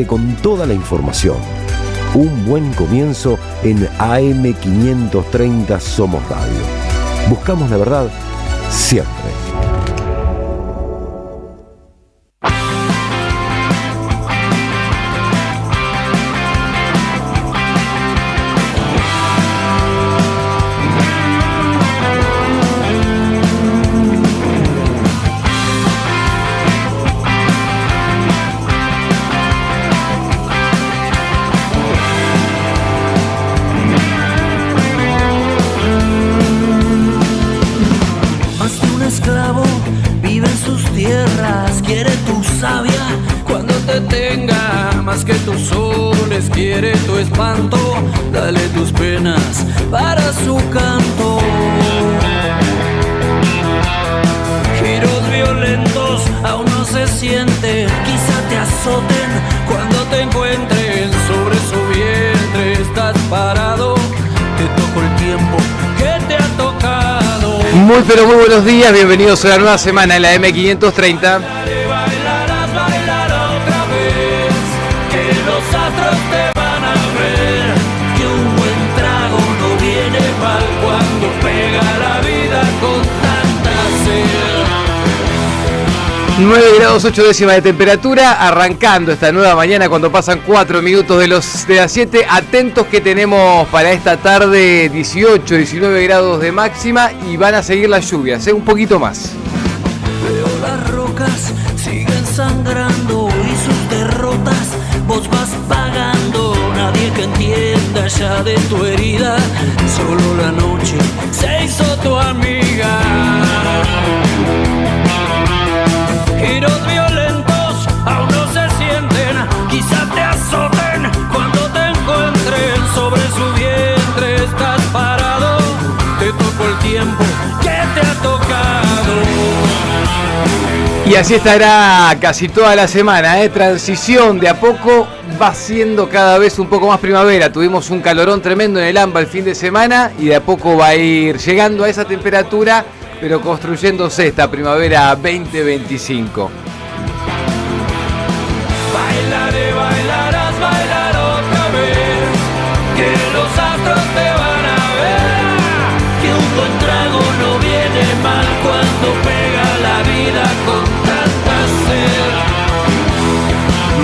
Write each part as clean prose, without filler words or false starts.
con toda la información. Un buen comienzo en AM530 Somos Radio. Buscamos la verdad siempre. Quiere tu espanto, dale tus penas para su canto. Giros violentos aún no se sienten, quizá te azoten cuando te encuentren sobre su vientre. Estás parado, te tocó el tiempo que te ha tocado. Muy pero muy buenos días, bienvenidos a la nueva semana en la M530. Que un buen trago no viene mal cuando pega la vida con tanta sed. 9 grados 8 décimas de temperatura, arrancando esta nueva mañana cuando pasan 4 minutos de las 7. Atentos que tenemos para esta tarde 18, 19 grados de máxima y van a seguir las lluvias, un poquito más. Veo las rocas siguen sangrando y sus derrotas vos vas pagando. Nadie que entienda ya de tu herida, solo la noche se hizo tu amiga. Giros violentos aún no se sienten, quizá te azoten cuando te encuentren sobre su vientre. Estás parado, te tocó el tiempo que te ha tocado. Y así estará casi toda la semana, transición de a poco, va siendo cada vez un poco más primavera. Tuvimos un calorón tremendo en el AMBA el fin de semana y de a poco va a ir llegando a esa temperatura, pero construyéndose esta primavera 2025. Bailaré, bailarás, bailar otra vez, que los astros te van a ver, que un buen trago no viene mal cuando pega la vida con tanta sed.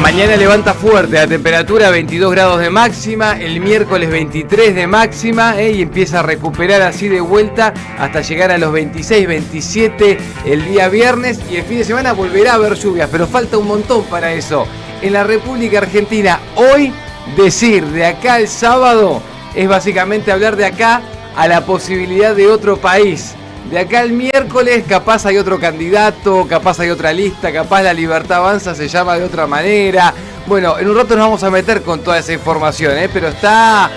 Mañana levanta fuerte la temperatura, 22 grados de máxima, el miércoles 23 de máxima y empieza a recuperar así de vuelta hasta llegar a los 26, 27 el día viernes y el fin de semana volverá a haber lluvias, pero falta un montón para eso. En la República Argentina, hoy decir de acá al sábado es básicamente hablar de acá a la posibilidad de otro país. De acá al miércoles capaz hay otro candidato, capaz hay otra lista, capaz La Libertad Avanza se llama de otra manera. Bueno, en un rato nos vamos a meter con toda esa información, pero está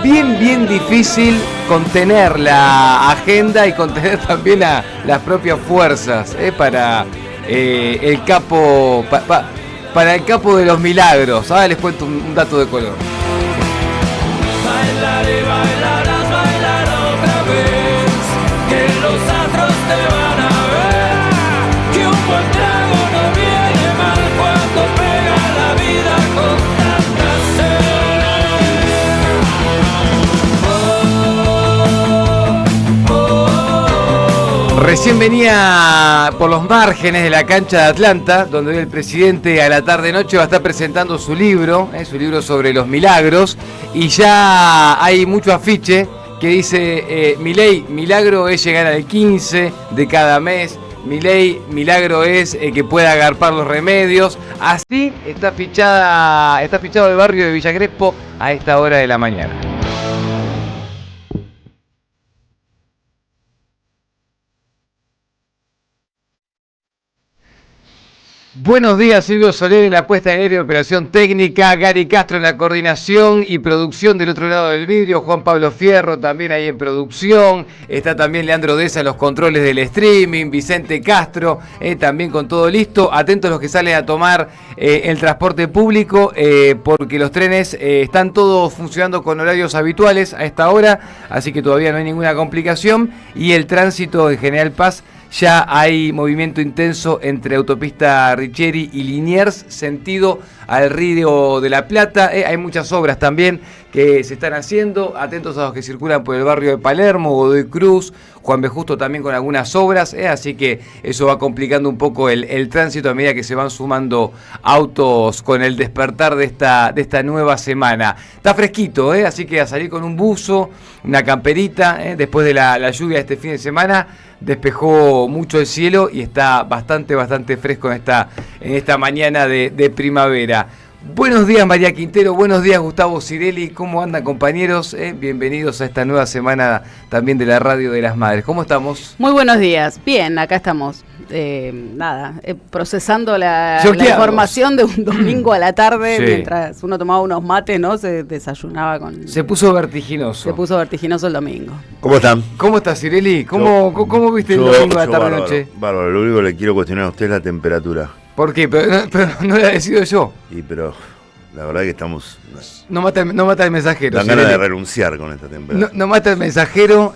bien difícil contener la agenda y contener también las propias fuerzas para el capo para el capo de los milagros. Ahora les cuento un dato de color. Bailaré, bailarás, bailar otra vez, que los astros te van a ver, que un buen trago no viene mal cuando pega la vida con tanta sed. Recién venía por los márgenes de la cancha de Atlanta, donde hoy el presidente a la tarde-noche va a estar presentando su libro sobre los milagros, y ya hay mucho afiche que dice Milei, milagro es llegar al 15 de cada mes, Milei, milagro es que pueda agarpar los remedios. Así está fichado el barrio de Villa Crespo a esta hora de la mañana. Buenos días, Silvio Soler en la puesta en aire de operación técnica, Gary Castro en la coordinación y producción del otro lado del vidrio, Juan Pablo Fierro también ahí en producción, está también Leandro Deza en los controles del streaming, Vicente Castro también con todo listo. Atentos los que salen a tomar el transporte público porque los trenes están todos funcionando con horarios habituales a esta hora, así que todavía no hay ninguna complicación y el tránsito en General Paz ya hay movimiento intenso entre autopista Richieri y Liniers, sentido al Río de la Plata. Hay muchas obras también que se están haciendo, atentos a los que circulan por el barrio de Palermo, Godoy Cruz, Juan B. Justo también con algunas obras, así que eso va complicando un poco el tránsito a medida que se van sumando autos con el despertar de esta nueva semana. Está fresquito, así que a salir con un buzo, una camperita, después de la lluvia de este fin de semana, despejó mucho el cielo y está bastante fresco en esta mañana de primavera. Buenos días, María Quintero, buenos días, Gustavo Cirelli, ¿cómo andan, compañeros? Bienvenidos a esta nueva semana también de la Radio de las Madres. ¿Cómo estamos? Muy buenos días, bien, acá estamos. Procesando la información de un domingo a la tarde, sí. Mientras uno tomaba unos mates, ¿no? Se desayunaba con... Se puso vertiginoso. Se puso vertiginoso el domingo. ¿Cómo están? ¿Cómo estás, Cirelli? ¿Cómo viste el domingo a la tarde-noche? Bárbaro, lo único que le quiero cuestionar a usted es la temperatura. ¿Por qué? Pero no lo he decidido yo. Pero la verdad que estamos... No mata el mensajero. Dan ganas de renunciar con esta temperatura. No mata el mensajero,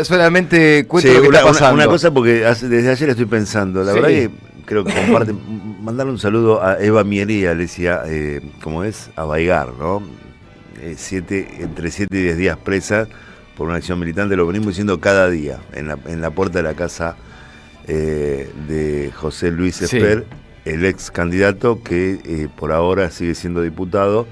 solamente cuento lo que está pasando. Una cosa, porque desde ayer estoy pensando, la verdad que creo que comparte, mandarle un saludo a Eva Miería, le decía, como es, a Baigar, ¿no? Entre 7 y 10 días presa por una acción militante, lo venimos diciendo cada día, en la puerta de la casa de José Luis Esper, el ex candidato que por ahora sigue siendo diputado,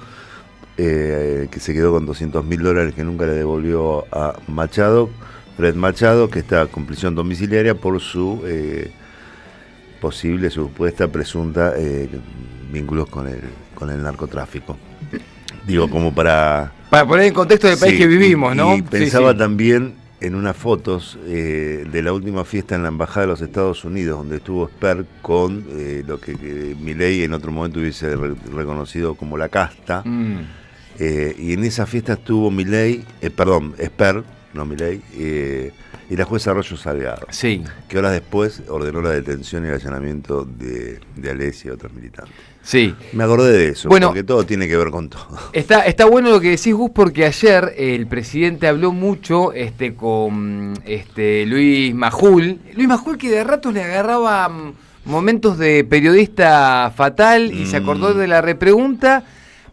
que se quedó con $200.000 que nunca le devolvió a Machado, Fred Machado, que está con prisión domiciliaria por su posible, supuesta, presunta vínculos con el narcotráfico. Digo, como para poner en contexto del país que vivimos, ¿no? Y pensaba también en unas fotos de la última fiesta en la Embajada de los Estados Unidos, donde estuvo Esper con lo que Milei en otro momento hubiese reconocido como la casta. Y en esa fiesta estuvo Esper, no Milei, y la jueza Arroyo Salgado, que horas después ordenó la detención y el allanamiento de Alessi y otros militantes. Sí. Me acordé de eso, porque todo tiene que ver con todo. Está bueno lo que decís, Gus, porque ayer el presidente habló mucho con Luis Majul. Luis Majul, que de ratos le agarraba momentos de periodista fatal y se acordó de la repregunta.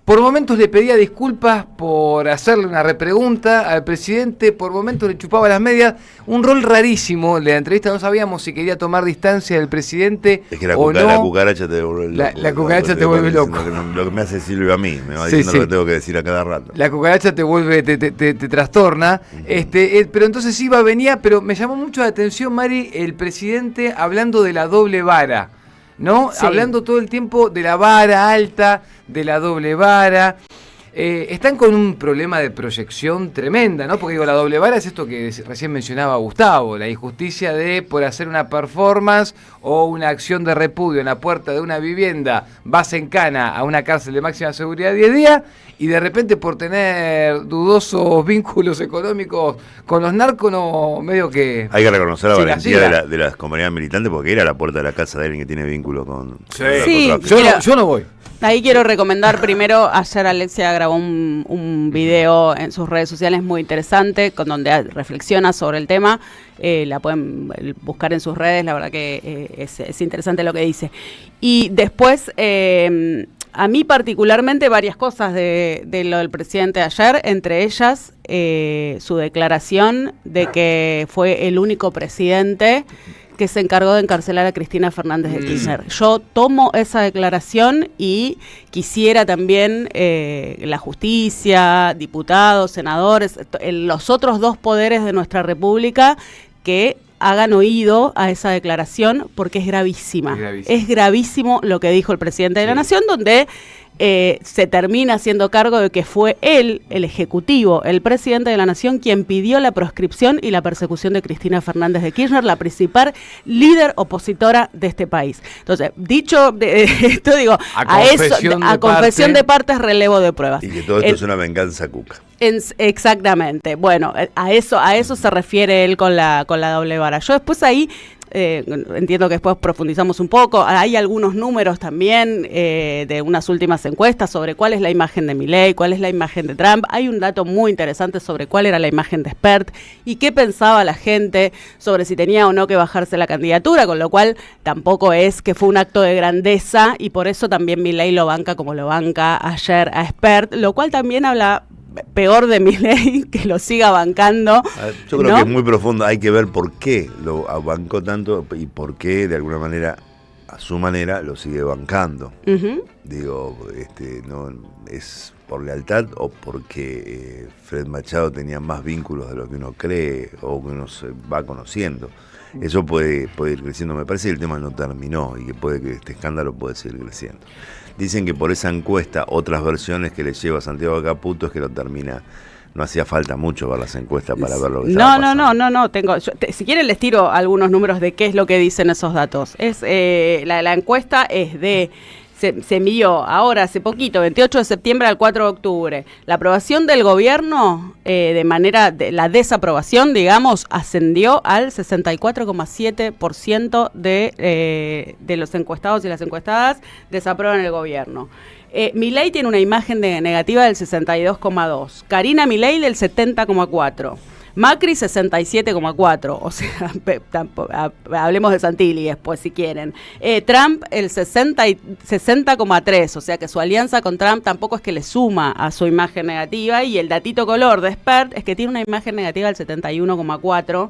Por momentos le pedía disculpas por hacerle una repregunta al presidente, por momentos le chupaba las medias. Un rol rarísimo de la entrevista, no sabíamos si quería tomar distancia del presidente o no. La cucaracha te vuelve loco. La cucaracha te vuelve loco. Lo que me hace Silvio a mí, me va diciendo lo que tengo que decir a cada rato. La cucaracha te trastorna. Pero entonces venía, pero me llamó mucho la atención, Mari, el presidente hablando de la doble vara, ¿no? Sí. Hablando todo el tiempo de la vara alta, de la doble vara. Están con un problema de proyección tremenda, ¿no? Porque la doble vara es esto que recién mencionaba Gustavo, la injusticia de por hacer una performance o una acción de repudio en la puerta de una vivienda, vas en cana a una cárcel de máxima seguridad 10 días y de repente por tener dudosos vínculos económicos con los narcos, no, medio que... Hay que reconocer la valentía de las comunidades militantes, porque ir a la puerta de la casa de alguien que tiene vínculo con... Sí, yo no voy. Ahí quiero recomendar primero, ayer Alexia grabó un video en sus redes sociales muy interesante, con donde reflexiona sobre el tema, la pueden buscar en sus redes, la verdad que es interesante lo que dice. Y después, a mí particularmente varias cosas de lo del presidente ayer, entre ellas su declaración de que fue el único presidente que se encargó de encarcelar a Cristina Fernández de Kirchner. Yo tomo esa declaración y quisiera también la justicia, diputados, senadores, los otros dos poderes de nuestra república que hagan oído a esa declaración, porque es gravísima. Es gravísimo lo que dijo el presidente de la Nación, donde se termina haciendo cargo de que fue él, el Ejecutivo, el presidente de la Nación, quien pidió la proscripción y la persecución de Cristina Fernández de Kirchner, la principal líder opositora de este país. Entonces, dicho esto, digo, a confesión de partes, relevo de pruebas. Y que todo esto es una venganza cuca. Exactamente. Bueno, a eso se refiere él con la doble vara. Yo después ahí entiendo que después profundizamos un poco. Hay algunos números también de unas últimas encuestas sobre cuál es la imagen de Milei, cuál es la imagen de Trump. Hay un dato muy interesante sobre cuál era la imagen de Spert y qué pensaba la gente sobre si tenía o no que bajarse la candidatura, con lo cual tampoco es que fue un acto de grandeza y por eso también Milei lo banca como lo banca ayer a Spert, lo cual también habla peor de Milei, que lo siga bancando. Yo creo ¿no? que es muy profundo, hay que ver por qué lo bancó tanto y por qué de alguna manera, a su manera, lo sigue bancando. Digo, no es por lealtad o porque Fred Machado tenía más vínculos de lo que uno cree o que uno se va conociendo. Eso puede ir creciendo. Me parece que el tema no terminó y que puede que este escándalo puede seguir creciendo. Dicen que por esa encuesta, otras versiones que le lleva a Santiago Caputo es que lo termina. No hacía falta mucho ver las encuestas para ver lo que estaba pasando. No. Si quieren les tiro algunos números de qué es lo que dicen esos datos. La encuesta es de... Se envió ahora, hace poquito, 28 de septiembre al 4 de octubre. La aprobación del gobierno, la desaprobación, digamos, ascendió al 64,7% de los encuestados y las encuestadas desaprueban el gobierno. Milei tiene una imagen negativa del 62,2%. Karina Milei del 70,4%. Macri 67,4, o sea, hablemos de Santilli después si quieren. Trump el 60,3, o sea que su alianza con Trump tampoco es que le suma a su imagen negativa, y el datito color de Spert es que tiene una imagen negativa del 71,4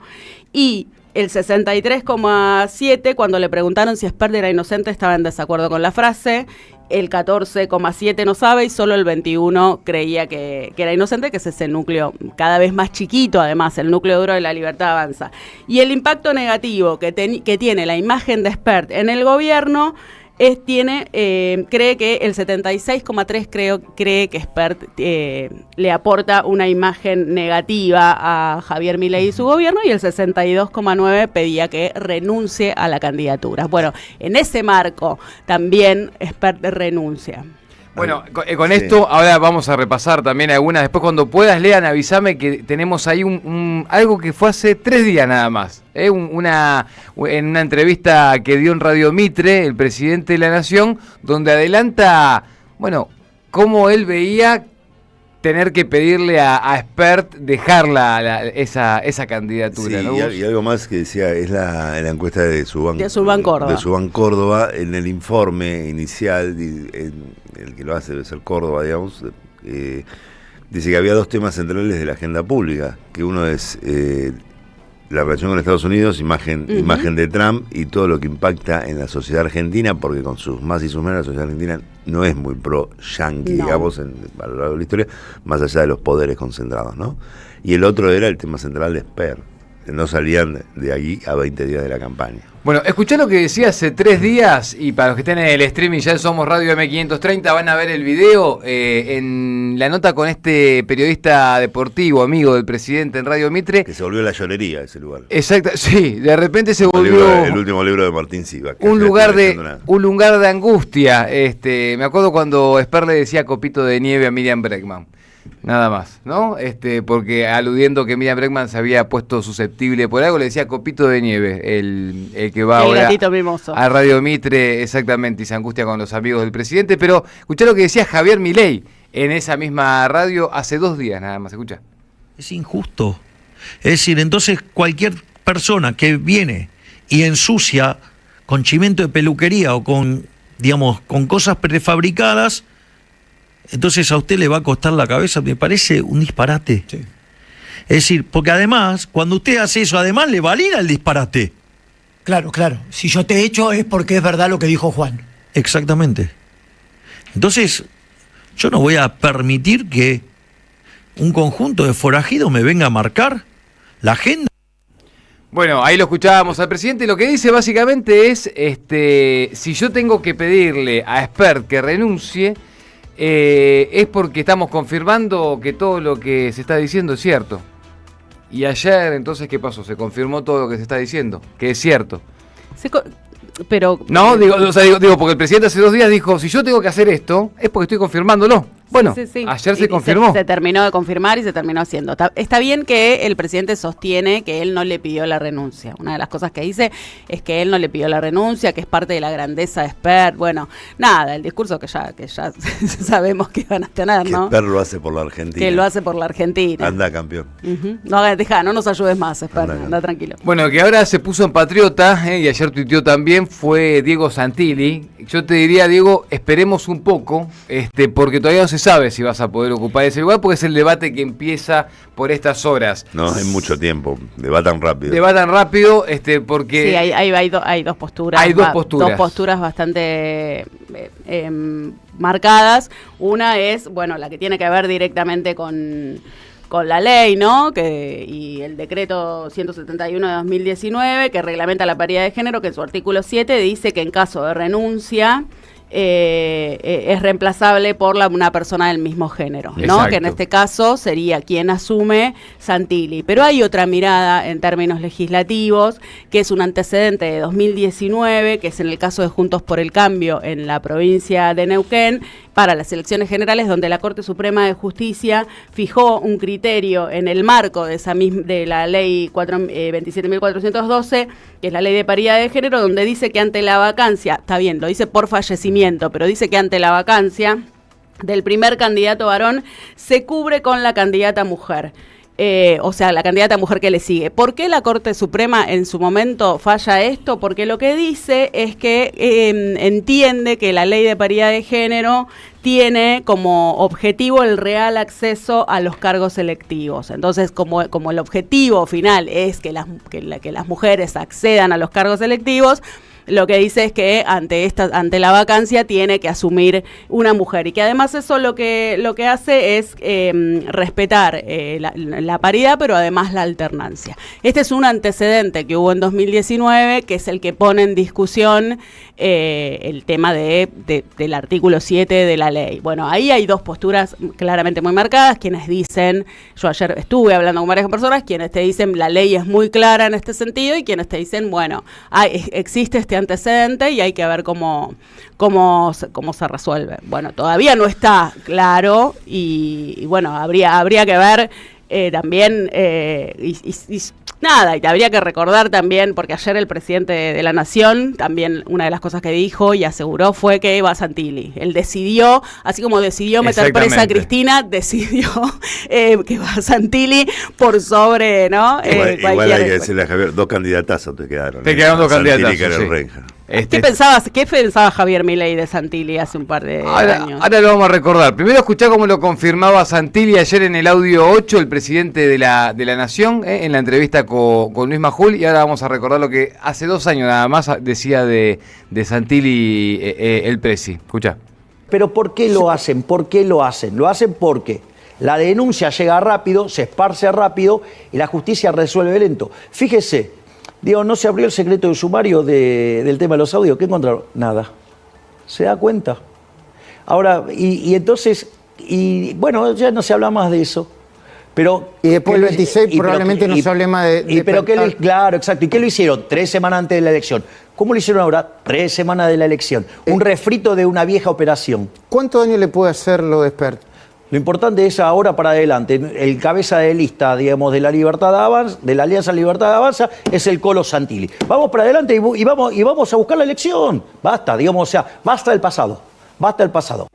y el 63,7 cuando le preguntaron si Spert era inocente estaba en desacuerdo con la frase. El 14,7 no sabe y solo el 21 creía que era inocente, que es ese núcleo cada vez más chiquito, además, el núcleo duro de La Libertad Avanza. Y el impacto negativo que tiene la imagen de Spert en el gobierno cree que el 76,3 cree que Spert le aporta una imagen negativa a Javier Milei y su gobierno, y el 62,9 pedía que renuncie a la candidatura. Bueno, en ese marco también Spert renuncia. Bueno, con esto ahora vamos a repasar también algunas. Después cuando puedas, Lean, avísame que tenemos ahí algo que fue hace 3 días nada más. En una entrevista que dio en Radio Mitre, el presidente de la Nación, donde adelanta, bueno, cómo él veía tener que pedirle a Spert dejar esa candidatura. Sí, ¿no? y algo más que decía, es la encuesta de Subán Córdoba. De Subán Córdoba, en el informe inicial, el que lo hace debe ser Córdoba, digamos, dice que había 2 temas centrales de la agenda pública, que uno es la relación con Estados Unidos, imagen de Trump y todo lo que impacta en la sociedad argentina, porque con sus más y sus menos la sociedad argentina no es muy pro-yanqui, digamos, a lo largo de la historia, más allá de los poderes concentrados, ¿no? Y el otro era el tema central de Spert, que no salían de allí a 20 días de la campaña. Bueno, escuchá lo que decía hace 3 días, y para los que estén en el streaming ya en Somos Radio M530 van a ver el video, en la nota con este periodista deportivo, amigo del presidente en Radio Mitre. Que se volvió la llorería ese lugar. Exacto, sí, de repente se volvió... El último libro de Martín Silva. Un lugar de angustia. Me acuerdo cuando Spert le decía copito de nieve a Miriam Bregman. Nada más, ¿no? Porque aludiendo que Miriam Bregman se había puesto susceptible por algo, le decía copito de nieve, el que va ahora a Radio Mitre, exactamente, y se angustia con los amigos del presidente. Pero escuchá lo que decía Javier Milei en esa misma radio hace 2 días, nada más, escuchá. Es injusto. Es decir, entonces cualquier persona que viene y ensucia con chimento de peluquería o con cosas prefabricadas, entonces a usted le va a costar la cabeza. Me parece un disparate. Sí. Es decir, porque además, cuando usted hace eso, además le valida el disparate. Claro. Si yo te echo es porque es verdad lo que dijo Juan. Exactamente. Entonces, yo no voy a permitir que un conjunto de forajidos me venga a marcar la agenda. Bueno, ahí lo escuchábamos al presidente. Lo que dice básicamente es, si yo tengo que pedirle a Spert que renuncie, es porque estamos confirmando que todo lo que se está diciendo es cierto. Y ayer, entonces, ¿qué pasó? Se confirmó todo lo que se está diciendo, que es cierto. Pero no, digo, porque el presidente hace 2 días dijo, si yo tengo que hacer esto, es porque estoy confirmándolo. Bueno, Sí. ayer Y se confirmó. Se terminó de confirmar y se terminó haciendo. Está bien que el presidente sostiene que él no le pidió la renuncia. Una de las cosas que dice es que él no le pidió la renuncia, que es parte de la grandeza de Spert. Bueno, nada, el discurso que ya sabemos que van a tener, ¿no? Que Spert lo hace por la Argentina. Que lo hace por la Argentina. Anda, campeón. Ujú. No nos ayudes más, Spert, anda tranquilo. Bueno, que ahora se puso en patriota, y ayer tuiteó también, fue Diego Santilli. Yo te diría, Diego, esperemos un poco, porque todavía no se sabe si vas a poder ocupar ese lugar, porque es el debate que empieza por estas horas. No, hay mucho tiempo, debatan rápido. Debatan rápido, porque... Sí, hay dos posturas. Hay dos posturas. Dos posturas bastante marcadas. Una es, bueno, la que tiene que ver directamente con la ley, ¿no? Y el decreto 171 de 2019, que reglamenta la paridad de género, que en su artículo 7 dice que en caso de renuncia es reemplazable por una persona del mismo género, ¿no? Exacto. Que en este caso sería quien asume Santilli. Pero hay otra mirada en términos legislativos, que es un antecedente de 2019, que es en el caso de Juntos por el Cambio en la provincia de Neuquén, para las elecciones generales, donde la Corte Suprema de Justicia fijó un criterio en el marco de la ley 27.412, que es la ley de paridad de género, donde dice que ante la vacancia, está bien, lo dice por fallecimiento, pero dice que ante la vacancia del primer candidato varón se cubre con la candidata mujer. O sea, la candidata mujer que le sigue. ¿Por qué la Corte Suprema en su momento falla esto? Porque lo que dice es que entiende que la ley de paridad de género tiene como objetivo el real acceso a los cargos electivos. Entonces, como el objetivo final es que las mujeres accedan a los cargos electivos, lo que dice es que ante la vacancia tiene que asumir una mujer, y que además eso lo que hace es respetar la paridad, pero además la alternancia. Este es un antecedente que hubo en 2019, que es el que pone en discusión el tema del artículo 7 de la ley. Bueno, ahí hay dos posturas claramente muy marcadas, quienes dicen, yo ayer estuve hablando con varias personas, quienes te dicen la ley es muy clara en este sentido, y quienes te dicen, bueno, existe este antecedente y hay que ver cómo se resuelve. Bueno, todavía no está claro, y bueno, habría que ver también, y habría que recordar también, porque ayer el presidente de la Nación, también una de las cosas que dijo y aseguró fue que iba a Santilli. Él decidió, así como decidió meter presa a Cristina, decidió que va a Santilli por sobre, ¿no? Igual hay que decirle a Javier, dos candidatazos te quedaron. Te quedaron dos candidatazos, sí. ¿Qué pensaba Javier Milei de Santilli hace un par de años? Ahora lo vamos a recordar. Primero escuchá cómo lo confirmaba Santilli ayer en el audio 8, el presidente de la Nación, en la entrevista con Luis Majul, y ahora vamos a recordar lo que hace 2 años nada más decía de Santilli el presi. Escuchá. Pero ¿por qué lo hacen? ¿Por qué lo hacen? Lo hacen porque la denuncia llega rápido, se esparce rápido y la justicia resuelve lento. Fíjese, digo, no se abrió el secreto de sumario del tema de los audios. ¿Qué encontraron? Nada. ¿Se da cuenta? Ahora, y entonces, bueno, ya no se habla más de eso. Pero, y después el 26 probablemente no se hable más de claro, exacto. ¿Y qué lo hicieron? 3 semanas antes de la elección. ¿Cómo lo hicieron ahora? 3 semanas de la elección. Un refrito de una vieja operación. ¿Cuánto daño le puede hacer lo de Spert? Lo importante es ahora para adelante. El cabeza de lista, digamos, de la Alianza Libertad Avanza, es el Colo Santilli. Vamos para adelante y vamos a buscar la elección. Basta, digamos, o sea, basta del pasado. Basta del pasado.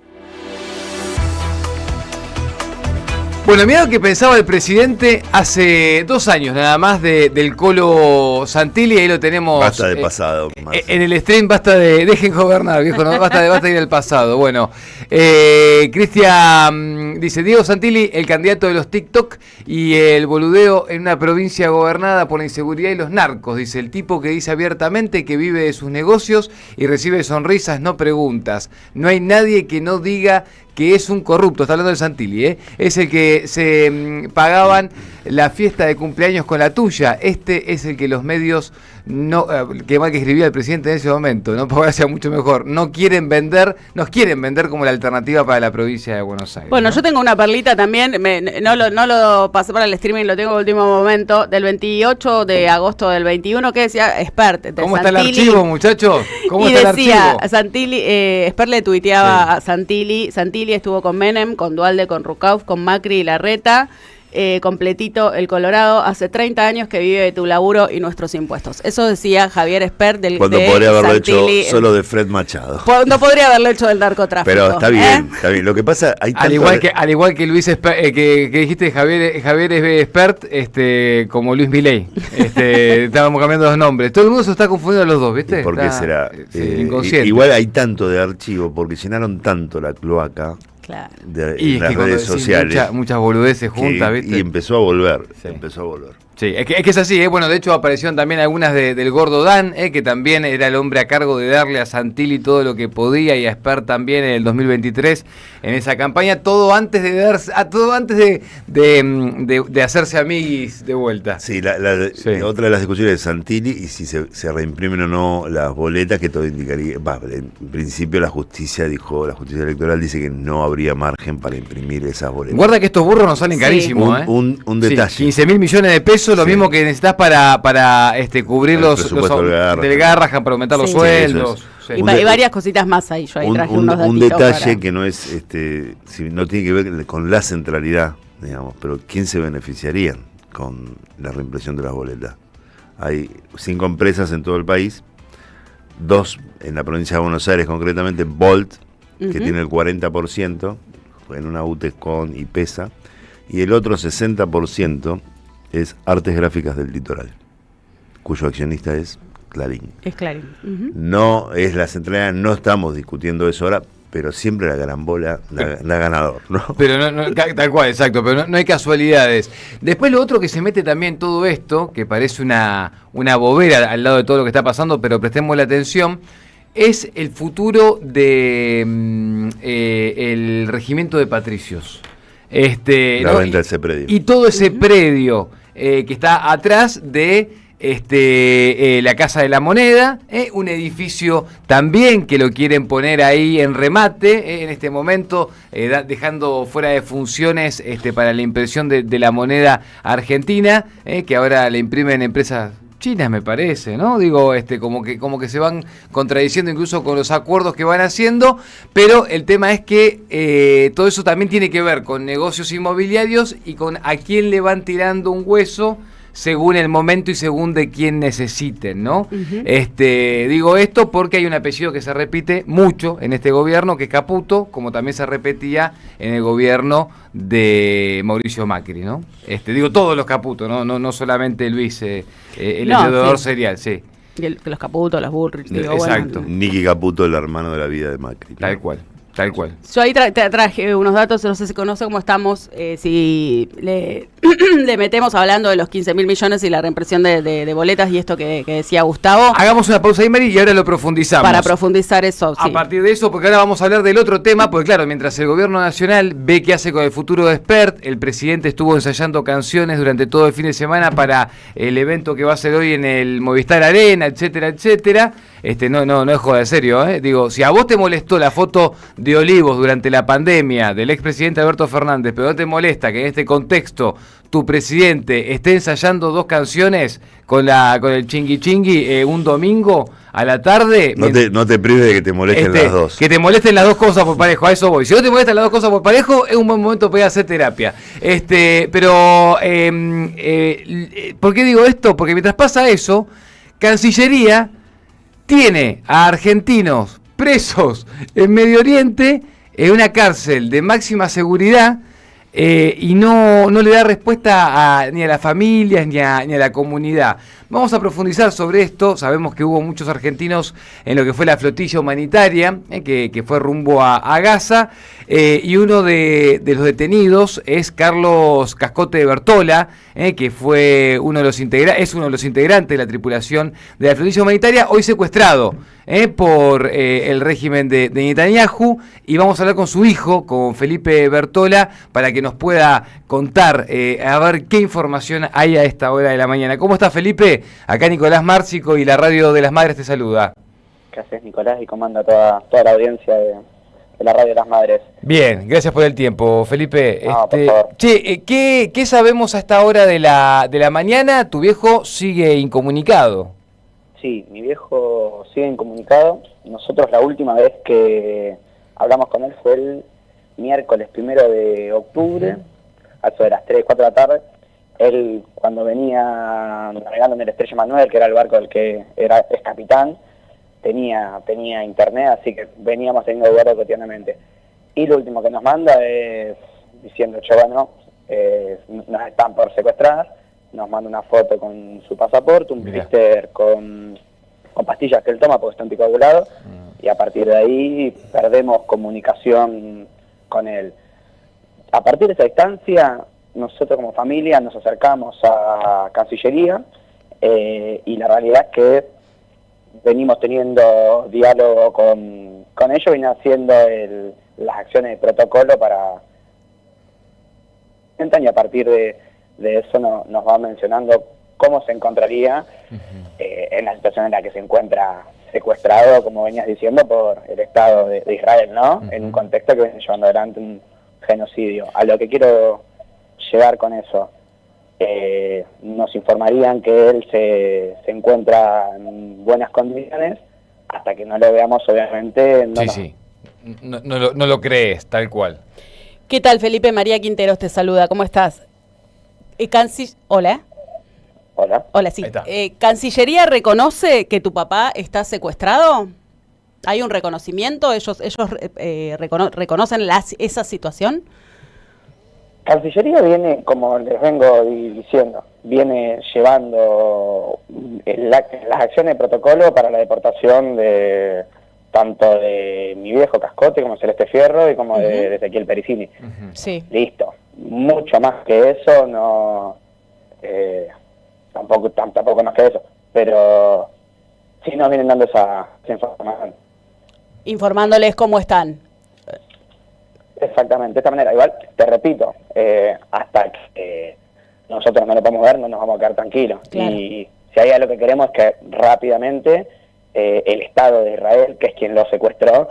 Bueno, mirá lo que pensaba el presidente hace 2 años nada más del Colo Santilli, ahí lo tenemos. Basta del pasado. En el stream, dejen gobernar, viejo, no, basta de ir al pasado. Bueno, Cristian dice, Diego Santilli, el candidato de los TikTok y el boludeo en una provincia gobernada por la inseguridad y los narcos, dice el tipo que dice abiertamente que vive de sus negocios y recibe sonrisas, no preguntas. No hay nadie que no diga que es un corrupto, está hablando de Santilli, es el que se pagaban la fiesta de cumpleaños con la tuya, este es el que los medios no, que mal que escribía el presidente en ese momento, no podría ser mucho mejor, nos quieren vender como la alternativa para la provincia de Buenos Aires. Bueno, ¿no? yo tengo una perlita también, no lo pasé para el streaming, lo tengo en último momento, del 28 de agosto del 21, que decía Expert. ¿Cómo está el archivo, muchachos? ¿Cómo y está decía, el archivo? Santilli, Expert le tuiteaba a Santilli estuvo con Menem, con Duhalde, con Rucauf, con Macri y Larreta. Completito el Colorado, hace 30 años que vive de tu laburo y nuestros impuestos. Eso decía Javier Espert del Cuando podría haberlo hecho solo de Fred Machado. No podría haberlo hecho del narcotráfico. Pero está bien, está bien. Lo que pasa, hay al igual que Luis que dijiste Javier Espert, como Luis Milei. Estábamos cambiando los nombres. Todo el mundo se está confundiendo los dos, ¿viste? ¿Por qué será? Inconsciente. Igual hay tanto de archivo porque llenaron tanto la cloaca. Claro. En las redes sociales. Muchas boludeces juntas, ¿viste? Y empezó a volver. Sí. Sí, es que es así, bueno, de hecho aparecieron también algunas del Gordo Dan, que también era el hombre a cargo de darle a Santilli todo lo que podía y a Espert también en el 2023 en esa campaña, todo antes de hacerse amiguis de vuelta. Sí, otra de las discusiones de Santilli y si se reimprimen o no las boletas, que todo indicaría, en principio la justicia electoral dice que no habría margen para imprimir esas boletas. Guarda que estos burros nos salen carísimos, un detalle. 15.000 millones de pesos. Lo mismo que necesitas para cubrir los del Garrahan, para aumentar los sueldos. Y varias cositas más ahí. Yo ahí traje unos datitos. Un detalle que no es, no tiene que ver con la centralidad, digamos, pero ¿quién se beneficiaría con la reimpresión de las boletas? Hay 5 empresas en todo el país, 2 en la provincia de Buenos Aires, concretamente Bolt, que tiene el 40%, en una UTESCON y PESA, y el otro 60% es Artes Gráficas del Litoral, cuyo accionista es Clarín. Es Clarín. No es la centralidad, no estamos discutiendo eso ahora, pero siempre la carambola la ganador, ¿no? Pero no, tal cual, exacto, pero no hay casualidades. Después lo otro que se mete también todo esto, que parece una bobera al lado de todo lo que está pasando, pero prestemos la atención, es el futuro de el regimiento de patricios. La venta de ese predio. Y todo ese predio que está atrás de la Casa de la Moneda, un edificio también que lo quieren poner ahí en remate, en este momento, dejando fuera de funciones para la impresión de la moneda argentina, que ahora le imprimen empresas chinas, me parece, ¿no? Digo, como que se van contradiciendo incluso con los acuerdos que van haciendo, pero el tema es que todo eso también tiene que ver con negocios inmobiliarios y con a quién le van tirando un hueso según el momento y según de quién necesiten, ¿no? Digo esto porque hay un apellido que se repite mucho en este gobierno, que es Caputo, como también se repetía en el gobierno de Mauricio Macri, ¿no? Digo todos los Caputo, no solamente Luis, el deudor serial, sí. Y los Caputo, los Bullrich, digo, exacto. Bueno. Nicky Caputo, el hermano de la vida de Macri. Tal cual. Yo ahí traje unos datos, no sé si conoce cómo estamos, si le metemos hablando de los 15.000 millones y la reimpresión de boletas y esto que decía Gustavo. Hagamos una pausa ahí, Mari, y ahora lo profundizamos. Para profundizar eso, sí. A partir de eso, porque ahora vamos a hablar del otro tema, porque claro, mientras el gobierno nacional ve qué hace con el futuro de Expert, el presidente estuvo ensayando canciones durante todo el fin de semana para el evento que va a ser hoy en el Movistar Arena, etcétera, etcétera. No es joda, de serio, Digo, si a vos te molestó la foto de Olivos durante la pandemia del expresidente Alberto Fernández, pero no te molesta que en este contexto tu presidente esté ensayando 2 canciones con el chingui chingui un domingo a la tarde. No te prives de que te molesten las dos. Que te molesten las dos cosas por parejo, a eso voy. Si no te molestan las dos cosas por parejo, es un buen momento para ir a hacer terapia. Pero, ¿por qué digo esto? Porque mientras pasa eso, Cancillería tiene a argentinos presos en Medio Oriente en una cárcel de máxima seguridad y no le da respuesta ni a las familias ni a la comunidad. Vamos a profundizar sobre esto. Sabemos que hubo muchos argentinos en lo que fue la flotilla humanitaria que fue rumbo a Gaza, y uno de los detenidos es Carlos Cascote de Bertola, que fue es uno de los integrantes de la tripulación de la flotilla humanitaria, hoy secuestrado por el régimen de Netanyahu, y vamos a hablar con su hijo, con Felipe Bertola, para que nos pueda contar a ver qué información hay a esta hora de la mañana. ¿Cómo está, Felipe? Felipe. Acá Nicolás Márcico y la Radio de las Madres te saluda. ¿Qué haces, Nicolás? Y comanda toda la audiencia de la Radio de las Madres. Bien, gracias por el tiempo, Felipe. No, por favor. Che, ¿qué sabemos a esta hora de la mañana? Tu viejo sigue incomunicado. Sí, mi viejo sigue incomunicado. Nosotros la última vez que hablamos con él fue el miércoles 1 de octubre, a eso de las 3, 4 de la tarde. Él, cuando venía navegando en el Estrella Manuel, que era el barco del que es capitán, tenía internet, así que veníamos teniendo vuelo cotidianamente. Y lo último que nos manda es diciendo, che, bueno, nos están por secuestrar, nos manda una foto con su pasaporte, un blister con pastillas que él toma porque está anticoagulado, y a partir de ahí perdemos comunicación con él. A partir de esa distancia, nosotros como familia nos acercamos a Cancillería, y la realidad es que venimos teniendo diálogo con ellos, vienen haciendo las acciones de protocolo para... Y a partir de eso nos va mencionando cómo se encontraría en la situación en la que se encuentra secuestrado, como venías diciendo, por el Estado de Israel, ¿no? En un contexto que viene llevando adelante un genocidio. A lo que quiero llegar con eso, nos informarían que él se encuentra en buenas condiciones, hasta que no lo veamos, obviamente. No lo crees, tal cual. ¿Qué tal, Felipe? María Quinteros te saluda, ¿cómo estás? Hola. Hola, sí. ¿Cancillería reconoce que tu papá está secuestrado? ¿Hay un reconocimiento? ¿Ellos reconocen esa situación? Cancillería viene, como les vengo diciendo, viene llevando las acciones de protocolo para la deportación de tanto de mi viejo Cascote como Celeste Fierro y como de Ezequiel Pericini. Sí. Listo. Mucho más que eso no... tampoco más que eso, pero sí nos vienen dando esa información. Informándoles cómo están. Exactamente, de esta manera. Igual, te repito, hasta que nosotros no lo podamos ver, no nos vamos a quedar tranquilos. Claro. Y si hay algo que queremos es que rápidamente el Estado de Israel, que es quien lo secuestró,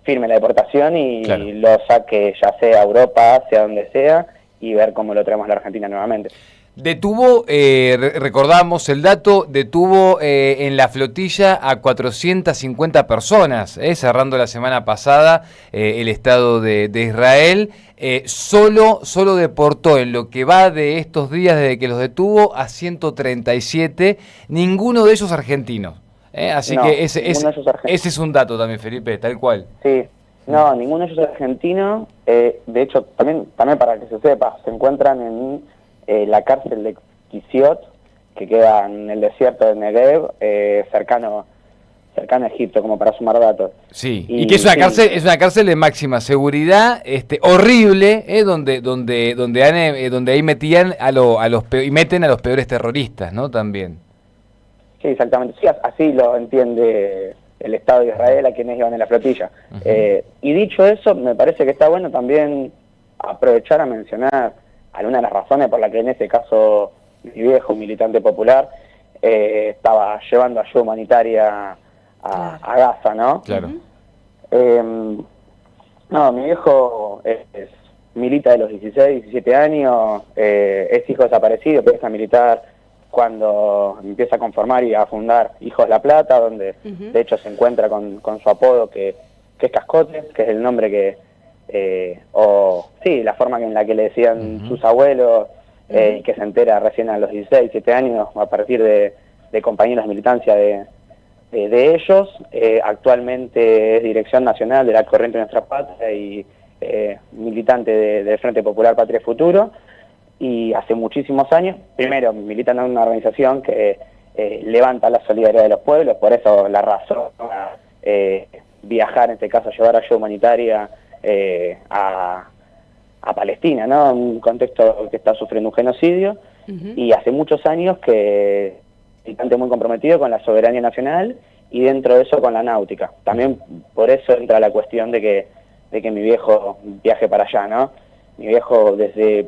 firme la deportación y lo saque ya sea a Europa, sea donde sea, y ver cómo lo traemos a la Argentina nuevamente. Detuvo, recordamos el dato, detuvo en la flotilla a 450 personas, cerrando la semana pasada el Estado de Israel. Solo deportó en lo que va de estos días desde que los detuvo a 137, ninguno de ellos argentinos. Así que ese es un dato también, Felipe, tal cual. Sí, no, ninguno de ellos es argentino. De hecho, también para que se sepa, se encuentran en la cárcel de Kisiot, que queda en el desierto de Negev, cercano a Egipto, como para sumar datos. Sí, y que es una cárcel de máxima seguridad, horrible, donde ahí metían y meten a los peores terroristas, ¿no? También. Sí, exactamente. Sí, así lo entiende el Estado de Israel a quienes iban en la flotilla. Y dicho eso, me parece que está bueno también aprovechar a mencionar algunas de las razones por las que en este caso mi viejo, un militante popular, estaba llevando ayuda humanitaria a Gaza, ¿no? Claro. No, mi viejo milita de los 16, 17 años, es hijo desaparecido, empieza a militar cuando empieza a conformar y a fundar Hijos La Plata, donde de hecho se encuentra con su apodo que es Cascote, que es el nombre que... la forma en la que le decían sus abuelos, que se entera recién a los 16, 17 años, a partir de compañeros de militancia de ellos. Actualmente es dirección nacional de la Corriente de Nuestra Patria y militante del Frente Popular Patria y Futuro, y hace muchísimos años, primero militan en una organización que levanta la solidaridad de los pueblos, por eso la razón para viajar, en este caso llevar ayuda humanitaria a Palestina, ¿no? Un contexto que está sufriendo un genocidio, y hace muchos años que militante muy comprometido con la soberanía nacional y dentro de eso con la náutica. También por eso entra la cuestión de que mi viejo viaje para allá, ¿no? Mi viejo desde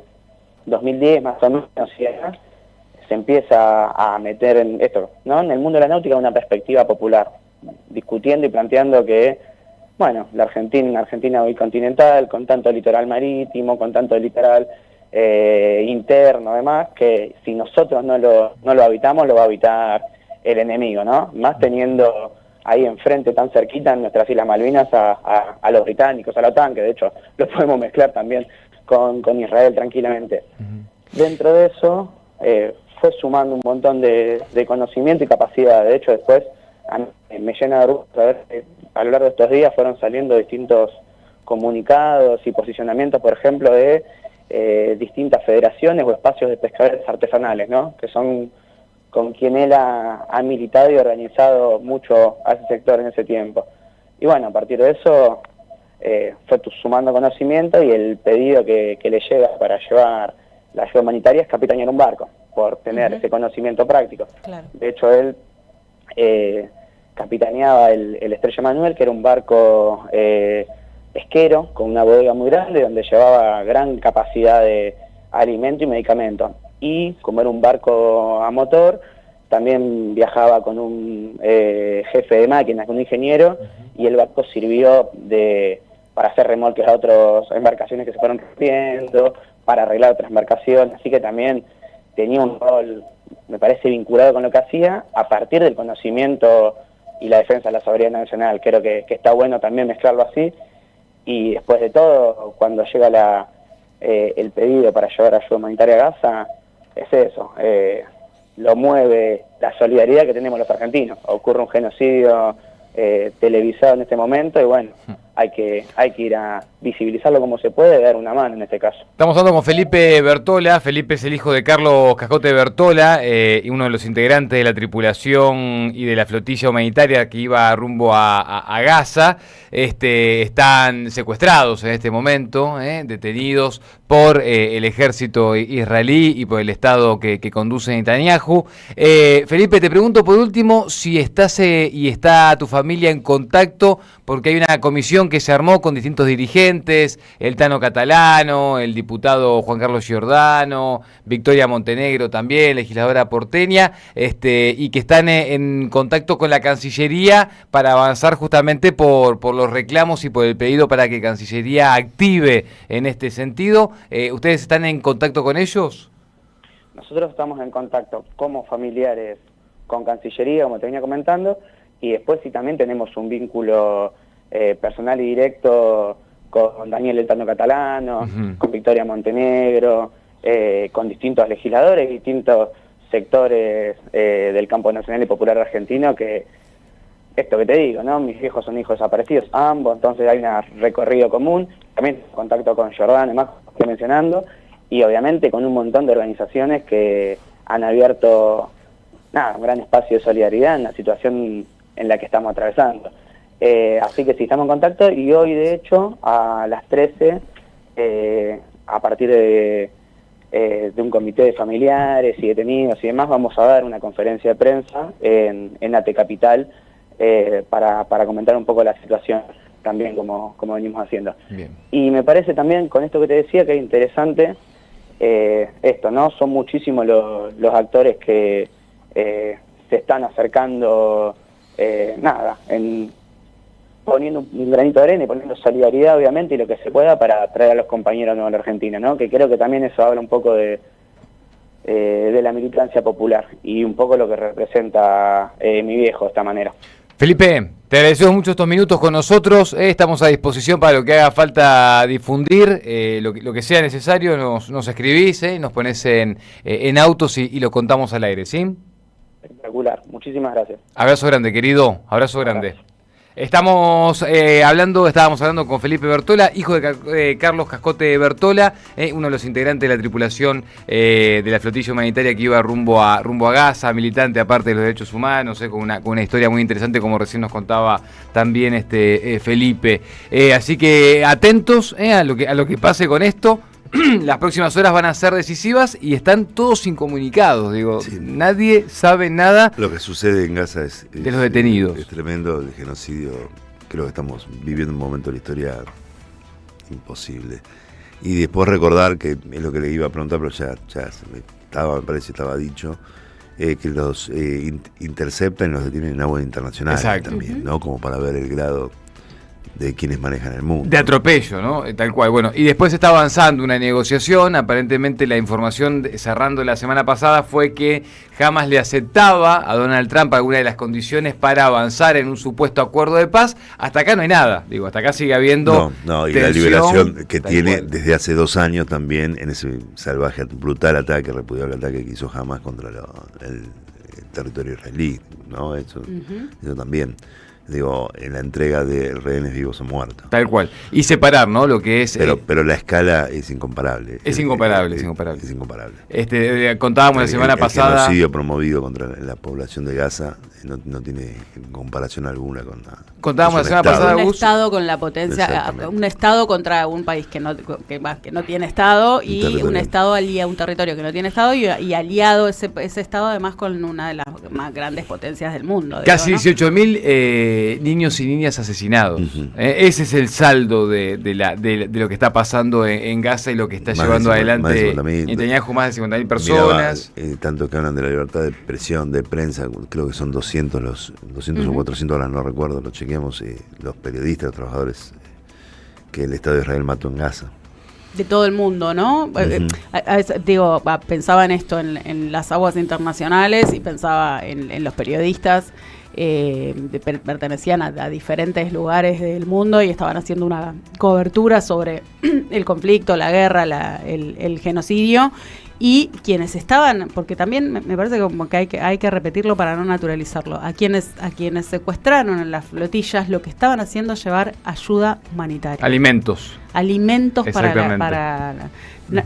2010 más o menos se empieza a meter en esto, ¿no? En el mundo de la náutica una perspectiva popular, discutiendo y planteando que, bueno, la Argentina hoy continental, con tanto litoral marítimo, con tanto litoral interno, además, que si nosotros no lo habitamos, lo va a habitar el enemigo, ¿no? Más teniendo ahí enfrente, tan cerquita, en nuestras Islas Malvinas, a los británicos, a la OTAN, que de hecho lo podemos mezclar también con Israel tranquilamente. Dentro de eso, fue sumando un montón de conocimiento y capacidad. De hecho, después me llena de orgullo saber que a lo largo de estos días fueron saliendo distintos comunicados y posicionamientos, por ejemplo, de distintas federaciones o espacios de pescadores artesanales, ¿no? Que son con quien él ha militado y organizado mucho a ese sector en ese tiempo. Y bueno, a partir de eso fue sumando conocimiento, y el pedido que le llega para llevar la ayuda humanitaria es capitanear un barco, por tener ese conocimiento práctico. Claro. De hecho, él capitaneaba el Estrella Manuel, que era un barco pesquero con una bodega muy grande, donde llevaba gran capacidad de alimento y medicamento. Y como era un barco a motor, también viajaba con un jefe de máquinas, con un ingeniero, y el barco sirvió para hacer remolques a otras embarcaciones que se fueron rompiendo, para arreglar otras embarcaciones, así que también tenía un rol, me parece, vinculado con lo que hacía, a partir del conocimiento y la defensa de la soberanía nacional. Creo que está bueno también mezclarlo así, y después de todo, cuando llega el pedido para llevar ayuda humanitaria a Gaza, es eso, lo mueve la solidaridad que tenemos los argentinos. Ocurre un genocidio televisado en este momento, y bueno, hay que ir a visibilizarlo como se puede, dar una mano en este caso. Estamos hablando con Felipe Bertola. Felipe es el hijo de Carlos Cascote Bertola, y uno de los integrantes de la tripulación y de la flotilla humanitaria que iba rumbo a Gaza. Están secuestrados en este momento, detenidos por el ejército israelí y por el Estado que conduce Netanyahu. Felipe, te pregunto por último si estás y está tu familia en contacto, porque hay una comisión que se armó con distintos dirigentes, el Tano Catalano, el diputado Juan Carlos Giordano, Victoria Montenegro también, legisladora porteña, y que están en contacto con la Cancillería para avanzar justamente por los reclamos y por el pedido para que Cancillería active en este sentido. ¿Ustedes están en contacto con ellos? Nosotros estamos en contacto como familiares con Cancillería, como te venía comentando, y después sí también tenemos un vínculo personal y directo con Daniel El Tano Catalano, con Victoria Montenegro, con distintos legisladores, distintos sectores del campo nacional y popular argentino, que esto que te digo, ¿no? Mis viejos son hijos desaparecidos, ambos, entonces hay un recorrido común, también contacto con Giordano, además, como estoy mencionando, y obviamente con un montón de organizaciones que han abierto un gran espacio de solidaridad en la situación en la que estamos atravesando. Así que sí, estamos en contacto, y hoy de hecho a las 13, a partir de un comité de familiares y detenidos y demás, vamos a dar una conferencia de prensa en AT Capital para comentar un poco la situación también como venimos haciendo. Bien. Y me parece también, con esto que te decía, que es interesante esto, ¿no? Son muchísimos los actores que se están acercando, poniendo un granito de arena y poniendo solidaridad, obviamente, y lo que se pueda para traer a los compañeros nuevos a la Argentina, ¿no? Que creo que también eso habla un poco de la militancia popular y un poco lo que representa mi viejo de esta manera. Felipe, te agradecemos mucho estos minutos con nosotros. Estamos a disposición para lo que haga falta difundir, lo que sea necesario. Nos escribís, nos ponés en autos y lo contamos al aire, ¿sí? Espectacular, muchísimas gracias. Abrazo grande, querido, abrazo grande. Estábamos hablando con Felipe Bertola, hijo de Carlos Cascote Bertola, uno de los integrantes de la tripulación de la flotilla humanitaria que iba rumbo a Gaza, militante aparte de los derechos humanos, con una historia muy interesante, como recién nos contaba también Felipe. Así que atentos a lo que pase con esto. Las próximas horas van a ser decisivas y están todos incomunicados, sí. Nadie sabe nada. Lo que sucede en Gaza es de los detenidos. Es tremendo, el genocidio. Creo que estamos viviendo un momento de la historia imposible. Y después recordar, que es lo que le iba a preguntar, pero ya se me me parece estaba dicho, que los interceptan y los detienen en aguas internacionales. Exacto. También, ¿no? Como para ver el grado de quienes manejan el mundo. De atropello, ¿no? Tal cual. Bueno, y después está avanzando una negociación. Aparentemente la información cerrando la semana pasada fue que Hamas le aceptaba a Donald Trump alguna de las condiciones para avanzar en un supuesto acuerdo de paz. Hasta acá no hay nada. Digo, hasta acá sigue habiendo y tensión, la liberación que tiene cual. desde hace 2 años también en ese salvaje, brutal ataque, repudiable ataque que hizo Hamas contra el territorio israelí, ¿no? Eso también. Digo, en la entrega de rehenes vivos o muertos. Tal cual. Y separar, ¿no? Lo que es... Pero la escala es incomparable. Es incomparable. Contábamos la semana pasada... El genocidio promovido contra la población de Gaza no tiene comparación alguna con nada. Contábamos la semana pasada, un Estado con la potencia, un Estado contra un país que no tiene Estado, y un Estado un territorio que no tiene Estado, y aliado ese Estado además con una de las más grandes potencias del mundo. Casi 18.000 niños y niñas asesinados. Ese es el saldo de lo que está pasando en Gaza y lo que está llevando adelante Netanyahu, más de 50.000 personas. Miraba, tanto que hablan de la libertad de expresión, de prensa, creo que son 200 o 400, ahora no recuerdo, lo chequeamos, los periodistas, los trabajadores que el Estado de Israel mató en Gaza. De todo el mundo, ¿no? Pensaba en esto, en las aguas internacionales, y pensaba en los periodistas. Pertenecían a diferentes lugares del mundo y estaban haciendo una cobertura sobre el conflicto, la guerra, el genocidio, y quienes estaban, porque también me parece como que hay que repetirlo para no naturalizarlo, a quienes secuestraron en las flotillas, lo que estaban haciendo es llevar ayuda humanitaria, alimentos para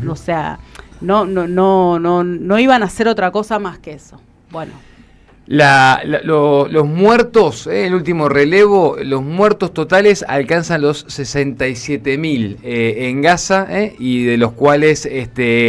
o sea, no iban a hacer otra cosa más que eso. Bueno, los muertos, el último relevo, los muertos totales alcanzan los 67.000 en Gaza, y de los cuales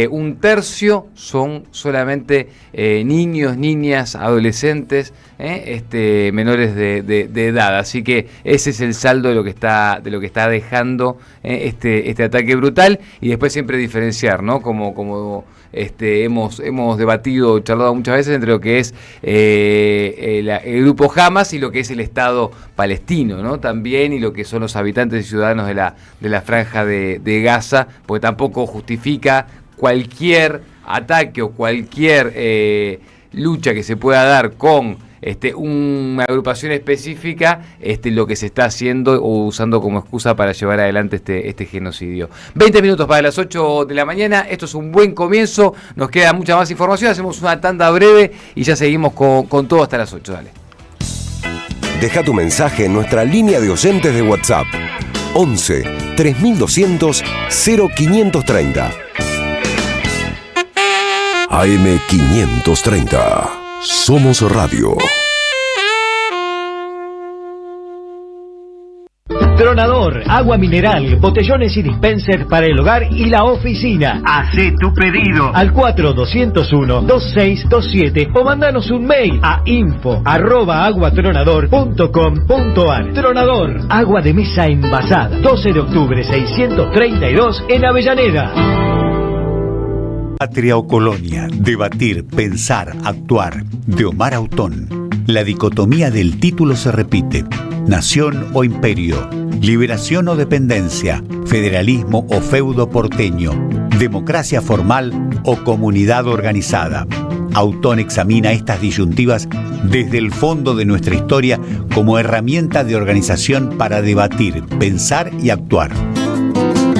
un tercio son solamente niños, niñas, adolescentes, menores de edad. Así que ese es el saldo de lo que está dejando este ataque brutal. Y después siempre diferenciar, ¿no? Como hemos debatido, charlado muchas veces entre lo que es el grupo Hamas y lo que es el Estado palestino, ¿no? También, y lo que son los habitantes y ciudadanos de la franja de Gaza, porque tampoco justifica cualquier ataque o cualquier lucha que se pueda dar con una agrupación específica, lo que se está haciendo o usando como excusa para llevar adelante este genocidio. 20 minutos para las 8 de la mañana, esto es un buen comienzo, nos queda mucha más información, hacemos una tanda breve y ya seguimos con todo hasta las 8, dale. Deja tu mensaje en nuestra línea de oyentes de WhatsApp, 11 3200 0530. AM 530. Somos Radio. Tronador, agua mineral, botellones y dispensers para el hogar y la oficina. Hacé tu pedido al 4201-2627 o mandanos un mail a info@aguatronador.com.ar. Tronador, agua de mesa envasada, 12 de octubre 632 en Avellaneda. Patria o colonia, debatir, pensar, actuar. De Omar Autón. La dicotomía del título se repite. Nación o imperio, liberación o dependencia, federalismo o feudo porteño, democracia formal o comunidad organizada. Autón examina estas disyuntivas desde el fondo de nuestra historia como herramienta de organización para debatir, pensar y actuar.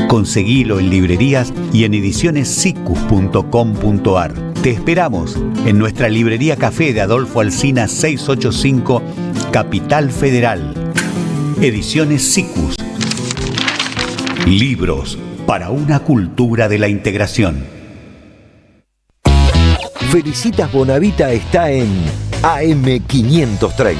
Conseguilo en librerías y en edicionessicus.com.ar. Te esperamos en nuestra librería café de Adolfo Alsina 685, Capital Federal. Ediciones Sicus. Libros para una cultura de la integración. Felicitas Bonavita está en AM530.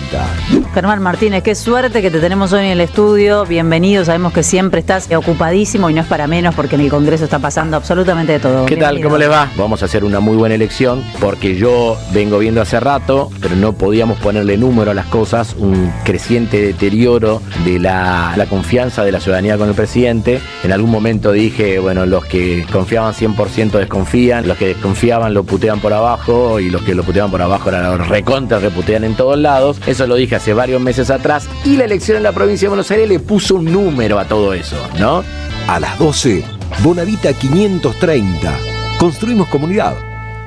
Germán Martínez, qué suerte que te tenemos hoy en el estudio. Bienvenido, sabemos que siempre estás ocupadísimo y no es para menos porque en el Congreso está pasando absolutamente de todo. ¿Qué tal? ¿Cómo le va? Vamos a hacer una muy buena elección porque yo vengo viendo hace rato, pero no podíamos ponerle número a las cosas, un creciente deterioro de la confianza de la ciudadanía con el presidente. En algún momento dije, bueno, los que confiaban 100% desconfían, los que desconfiaban lo putean por abajo y los que lo puteaban por abajo ahora los recontra reputean en todos lados. Eso lo dije hace varios meses atrás y la elección en la provincia de Buenos Aires le puso un número a todo eso, ¿no? A las 12, Bonavita 530. Construimos comunidad.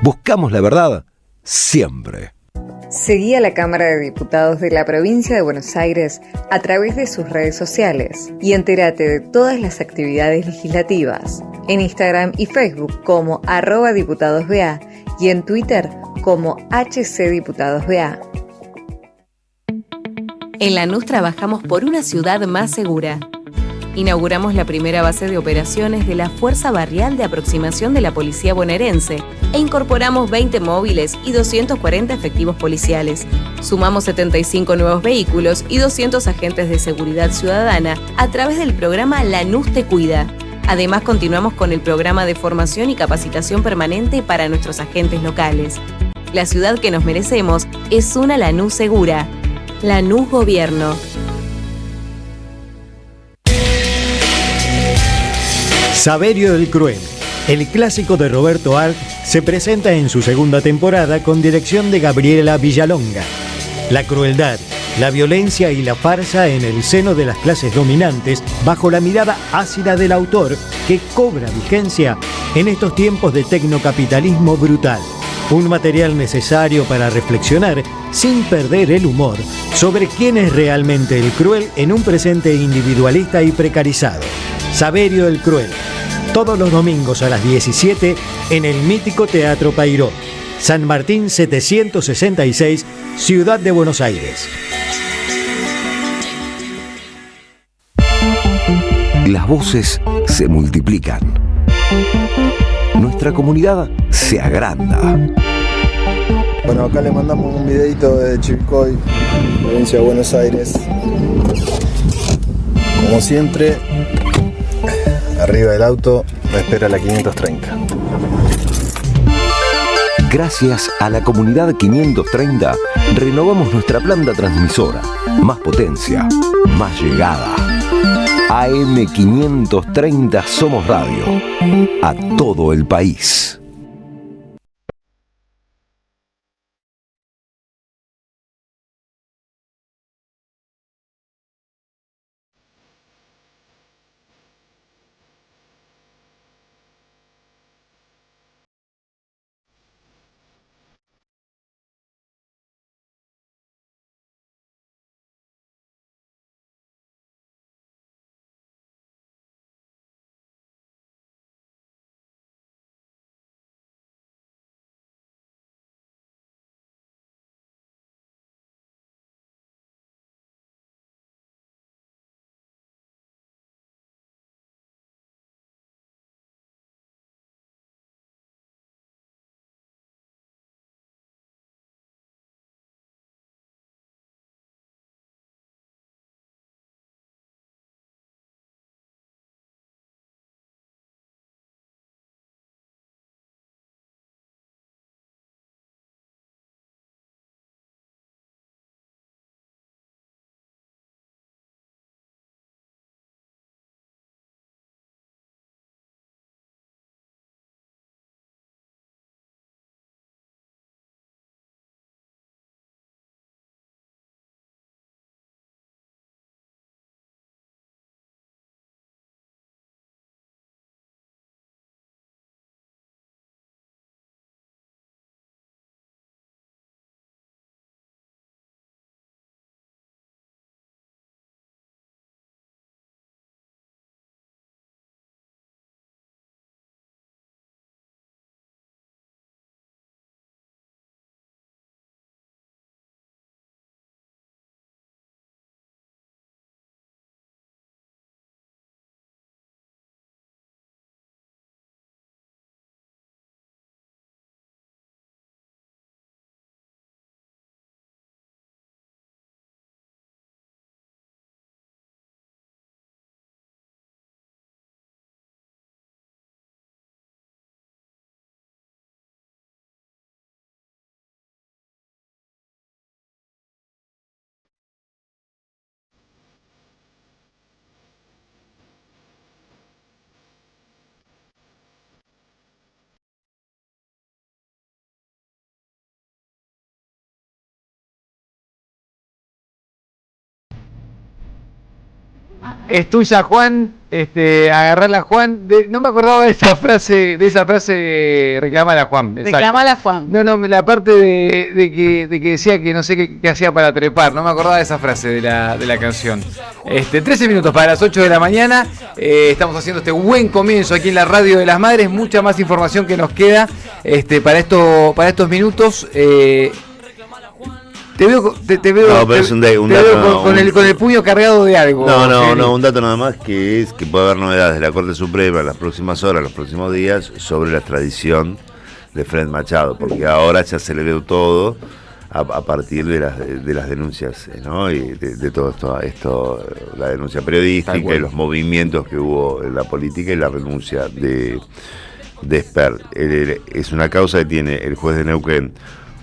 Buscamos la verdad siempre. Seguí a la Cámara de Diputados de la Provincia de Buenos Aires a través de sus redes sociales y entérate de todas las actividades legislativas en Instagram y Facebook como @diputadosBA y en Twitter como HCDiputadosBA. En Lanús trabajamos por una ciudad más segura. Inauguramos la primera base de operaciones de la Fuerza Barrial de Aproximación de la Policía Bonaerense e incorporamos 20 móviles y 240 efectivos policiales. Sumamos 75 nuevos vehículos y 200 agentes de seguridad ciudadana a través del programa Lanús Te Cuida. Además, continuamos con el programa de formación y capacitación permanente para nuestros agentes locales. La ciudad que nos merecemos es una Lanús segura. Lanús Gobierno. Saberio el Cruel, el clásico de Roberto Arlt, se presenta en su segunda temporada con dirección de Gabriela Villalonga. La crueldad, la violencia y la farsa en el seno de las clases dominantes bajo la mirada ácida del autor que cobra vigencia en estos tiempos de tecnocapitalismo brutal. Un material necesario para reflexionar sin perder el humor sobre quién es realmente el cruel en un presente individualista y precarizado. Saberio el Cruel, todos los domingos a las 17 en el mítico Teatro Pairó, San Martín 766, Ciudad de Buenos Aires. Las voces se multiplican. Nuestra comunidad se agranda. Bueno, acá le mandamos un videito de Chivilcoy, provincia de Buenos Aires. Como siempre, arriba del auto me espera la 530. Gracias a la comunidad 530, renovamos nuestra planta transmisora. Más potencia, más llegada. AM530 Somos Radio. A todo el país. Es tuya, Juan. Agarrarla, Juan. No me acordaba de esa frase, reclamala, Juan. Reclamala, Juan. No, la parte de que decía que no sé qué hacía para trepar. No me acordaba de esa frase de la canción. 13 minutos para las 8 de la mañana. Estamos haciendo este buen comienzo aquí en la Radio de las Madres. Mucha más información que nos queda para estos minutos. Te veo no, pero es un dato, con el puño cargado de algo. No, un dato nada más que es que puede haber novedades de la Corte Suprema en las próximas horas, los próximos días, sobre la extradición de Fred Machado, porque ahora se aceleró todo a partir de las denuncias, ¿no? Y de todo esto, la denuncia periodística y los movimientos que hubo en la política y la renuncia de Espert. Es una causa que tiene el juez de Neuquén,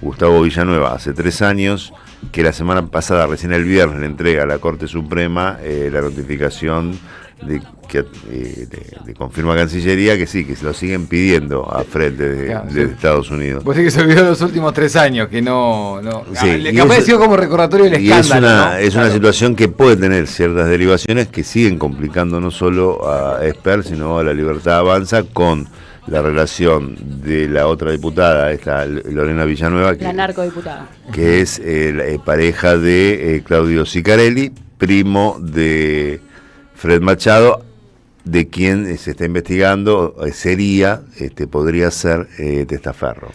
Gustavo Villanueva, hace 3 años, que la semana pasada, recién el viernes, le entrega a la Corte Suprema la notificación que confirma Cancillería que sí, que se lo siguen pidiendo a Fred desde Estados Unidos. Pues sí que se olvidó los últimos 3 años, que no sí, le apareció como recordatorio el escándalo. Es una situación que puede tener ciertas derivaciones que siguen complicando no solo a Espert, sino a La Libertad Avanza, con la relación de la otra diputada, esta Lorena Villanueva, la narcodiputada, que es pareja de Claudio Sicarelli, primo de Fred Machado, de quien se está investigando, podría ser testaferro.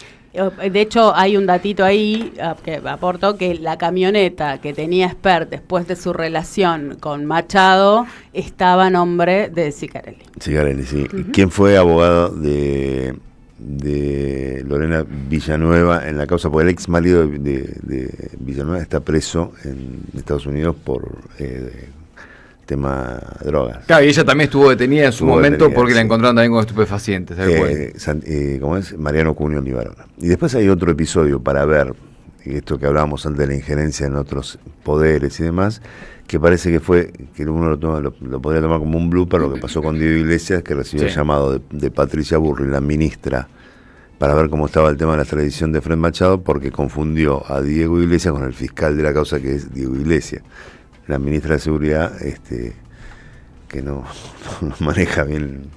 De hecho, hay un datito ahí que aporto, que la camioneta que tenía Espert después de su relación con Machado estaba a nombre de Sicarelli. Sicarelli, sí. Uh-huh. ¿Quién fue abogado de Lorena Villanueva en la causa? Porque el ex marido de Villanueva está preso en Estados Unidos por tema drogas. Claro, y ella también estuvo detenida en su momento porque la encontraron también con estupefacientes. ¿Cómo es? Mariano Cunio Libarona. Y después hay otro episodio para ver, esto que hablábamos antes de la injerencia en otros poderes y demás, que parece que uno lo podría tomar como un blooper, lo que pasó con Diego Iglesias, que recibió el llamado de Patricia Burri, la ministra, para ver cómo estaba el tema de la extradición de Fred Machado, porque confundió a Diego Iglesias con el fiscal de la causa, que es Diego Iglesias. La ministra de Seguridad, que no maneja bien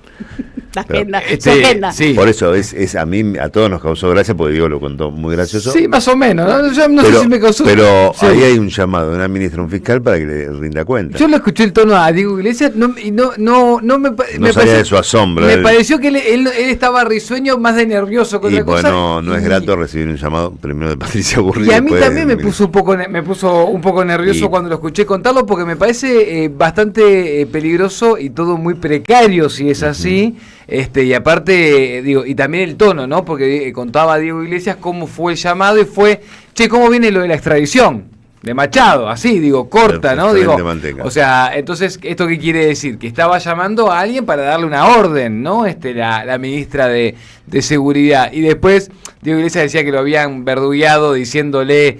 la agenda. Sí. Por eso a todos nos causó gracia, porque Diego lo contó muy gracioso. Sí, más o menos, ¿no? Yo no sé si me causó. Pero ahí hay un llamado de una ministra a un fiscal para que le rinda cuenta. Yo lo escuché el tono a Diego Iglesias no me salía de su asombro. Me pareció que él estaba risueño, más de nervioso con la cosa. No es grato recibir un llamado primero de Patricia Burri. Y a mí también me puso un poco nervioso cuando lo escuché contarlo, porque me parece bastante peligroso y todo muy precario si es así. Y aparte, y también el tono, ¿no? Porque contaba Diego Iglesias cómo fue el llamado y fue, ¿cómo viene lo de la extradición de Machado? Así, corta, ¿no? O sea, entonces, ¿esto qué quiere decir? Que estaba llamando a alguien para darle una orden, ¿no? La ministra de Seguridad. Y después, Diego Iglesias decía que lo habían verdugueado diciéndole,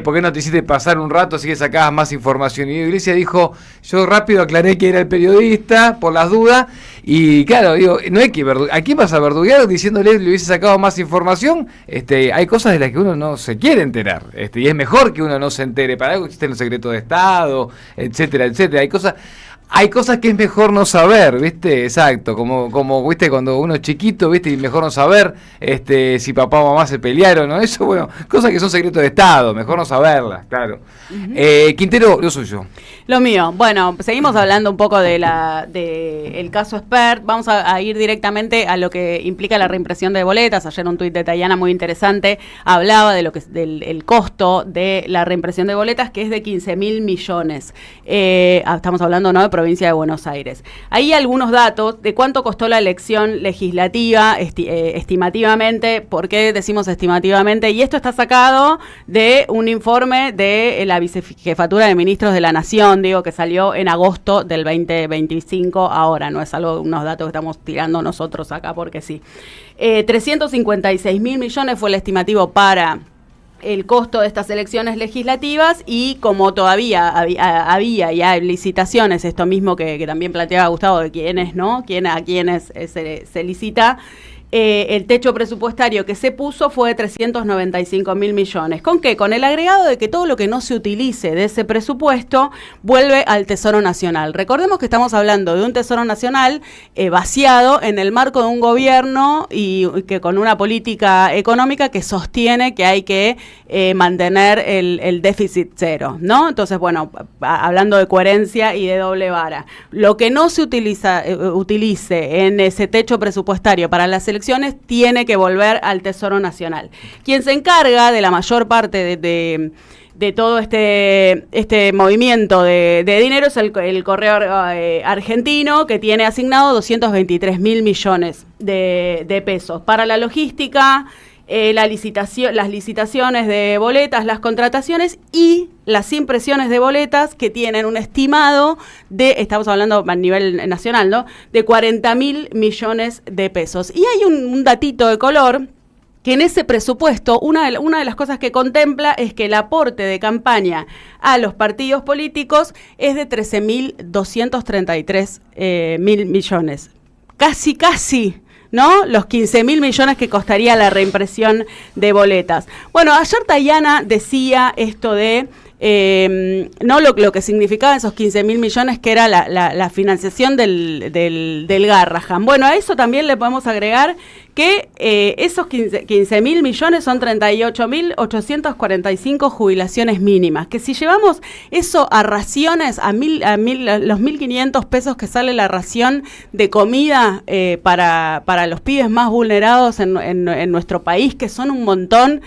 ¿por qué no te hiciste pasar un rato así que sacabas más información? Y Diego Iglesias dijo, yo rápido aclaré que era el periodista, por las dudas, y claro, no hay que ¿a quién vas a verduguear diciéndole que le hubiese sacado más información? Hay cosas de las que uno no se quiere enterar, y es mejor que uno no se entere, para algo existen los secretos de Estado, etcétera, etcétera. Hay cosas que es mejor no saber, ¿viste? Exacto, como ¿viste? Cuando uno es chiquito, ¿viste? Y mejor no saber si papá o mamá se pelearon, ¿no? Eso, cosas que son secretos de Estado, mejor no saberlas, claro. Uh-huh. Quintero, lo suyo. Lo mío, seguimos hablando un poco de el caso Espert. Vamos a ir directamente a lo que implica la reimpresión de boletas. Ayer un tuit de Tayana muy interesante hablaba de del costo de la reimpresión de boletas, que es de 15.000 millones. Estamos hablando, ¿no?, de provincia de Buenos Aires. Hay algunos datos de cuánto costó la elección legislativa estimativamente. ¿Por qué decimos estimativamente? Y esto está sacado de un informe de la Vicejefatura de Ministros de la Nación, que salió en agosto del 2025 ahora, no es algo, unos datos que estamos tirando nosotros acá porque sí. 356.000 millones fue el estimativo para el costo de estas elecciones legislativas, y como todavía había y hay licitaciones, esto mismo que también planteaba Gustavo, de quiénes, ¿no? A quiénes se licita, el techo presupuestario que se puso fue de 395.000 millones. ¿Con qué? Con el agregado de que todo lo que no se utilice de ese presupuesto vuelve al Tesoro Nacional. Recordemos que estamos hablando de un Tesoro Nacional vaciado en el marco de un gobierno y que con una política económica que sostiene que hay que mantener el déficit cero, ¿no? Entonces, bueno, hablando de coherencia y de doble vara. Lo que no se utilice en ese techo presupuestario para las elecciones tiene que volver al Tesoro Nacional. Quien se encarga de la mayor parte de todo este movimiento de dinero es el Correo Argentino, que tiene asignado 223.000 millones de pesos para la logística, las licitaciones de boletas, las contrataciones y las impresiones de boletas, que tienen un estimado estamos hablando a nivel nacional, ¿no?, de 40.000 millones de pesos. Y hay un datito de color, que en ese presupuesto, una de las cosas que contempla es que el aporte de campaña a los partidos políticos es de 13.233 mil millones. Casi, ¿no? Los 15.000 millones que costaría la reimpresión de boletas. Bueno, ayer Tayana decía esto de no lo que significaban esos 15.000 millones, que era la financiación del Garrahan. Bueno, a eso también le podemos agregar que esos 15.000 millones son 38.845 jubilaciones mínimas, que si llevamos eso a raciones, los 1.500 pesos que sale la ración de comida para los pibes más vulnerados en nuestro país, que son un montón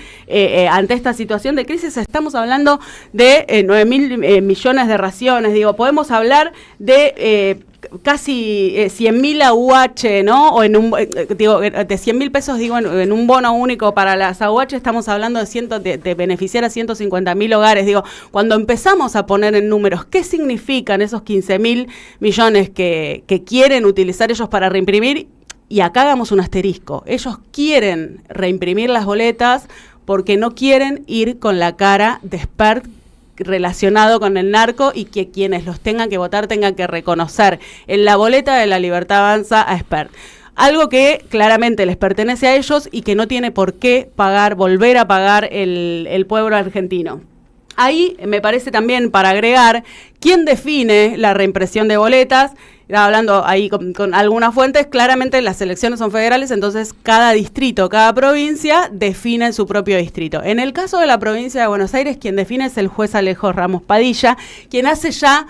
ante esta situación de crisis, estamos hablando de 9.000 millones de raciones. Digo, podemos hablar de casi 100.000 AUH, ¿no? O de 100.000 pesos, digo, en un bono único para las AUH, estamos hablando de beneficiar a 150.000 hogares. Digo, cuando empezamos a poner en números qué significan esos 15.000 millones que quieren utilizar ellos para reimprimir, y acá hagamos un asterisco, ellos quieren reimprimir las boletas porque no quieren ir con la cara de expert relacionado con el narco, y que quienes los tengan que votar tengan que reconocer en la boleta de La Libertad Avanza a expert. Algo que claramente les pertenece a ellos y que no tiene por qué volver a pagar el pueblo argentino. Ahí me parece también, para agregar, ¿quién define la reimpresión de boletas? Hablando ahí con algunas fuentes, claramente las elecciones son federales, entonces cada distrito, cada provincia define su propio distrito. En el caso de la provincia de Buenos Aires, quien define es el juez Alejo Ramos Padilla, quien hace ya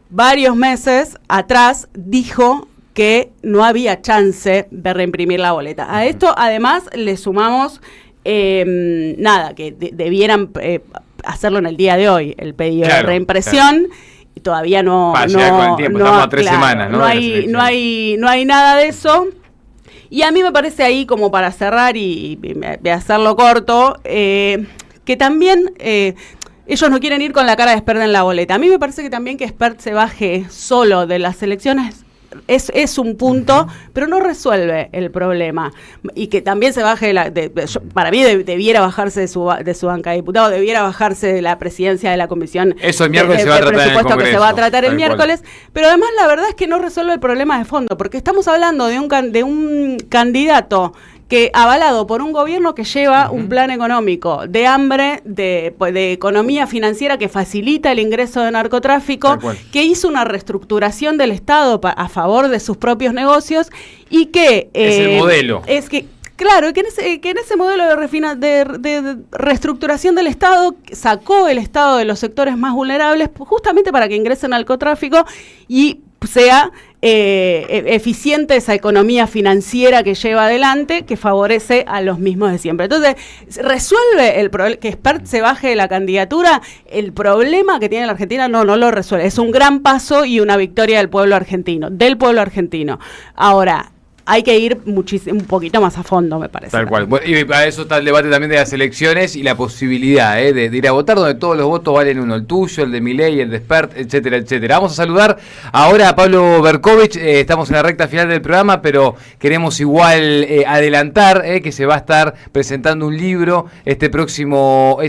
varios meses atrás dijo que no había chance de reimprimir la boleta. A esto, además, le sumamos que debieran hacerlo en el día de hoy, el pedido de reimpresión. Claro. Y todavía no con el tiempo, estamos a 3 semanas, ¿no? No hay nada de eso. Y a mí me parece ahí, como para cerrar y hacerlo corto, que también ellos no quieren ir con la cara de expert en la boleta. A mí me parece que también que expert se baje solo de las elecciones es un punto, pero no resuelve el problema. Y que también se baje, para mí debiera bajarse de su banca de diputados, debiera bajarse de la presidencia de la comisión. Eso el miércoles se va a tratar en el Congreso, que se va a tratar el miércoles, pero además la verdad es que no resuelve el problema de fondo, porque estamos hablando de un candidato que avalado por un gobierno que lleva un plan económico de hambre, de economía financiera que facilita el ingreso de narcotráfico, que hizo una reestructuración del Estado a favor de sus propios negocios y que... es el modelo. Es que... Claro, que en ese modelo de reestructuración del Estado sacó el Estado de los sectores más vulnerables justamente para que ingresen al narcotráfico y sea eficiente esa economía financiera que lleva adelante, que favorece a los mismos de siempre. Entonces, ¿resuelve el problema que Spert se baje de la candidatura? El problema que tiene la Argentina no lo resuelve. Es un gran paso y una victoria del pueblo argentino. Ahora, hay que ir un poquito más a fondo, me parece. Tal cual. Bueno, y para eso está el debate también de las elecciones y la posibilidad de ir a votar, donde todos los votos valen uno, el tuyo, el de Milei, el de Spert, etcétera, etcétera. Vamos a saludar ahora a Pablo Berkovich. Estamos en la recta final del programa, pero queremos igual adelantar que se va a estar presentando un libro este próximo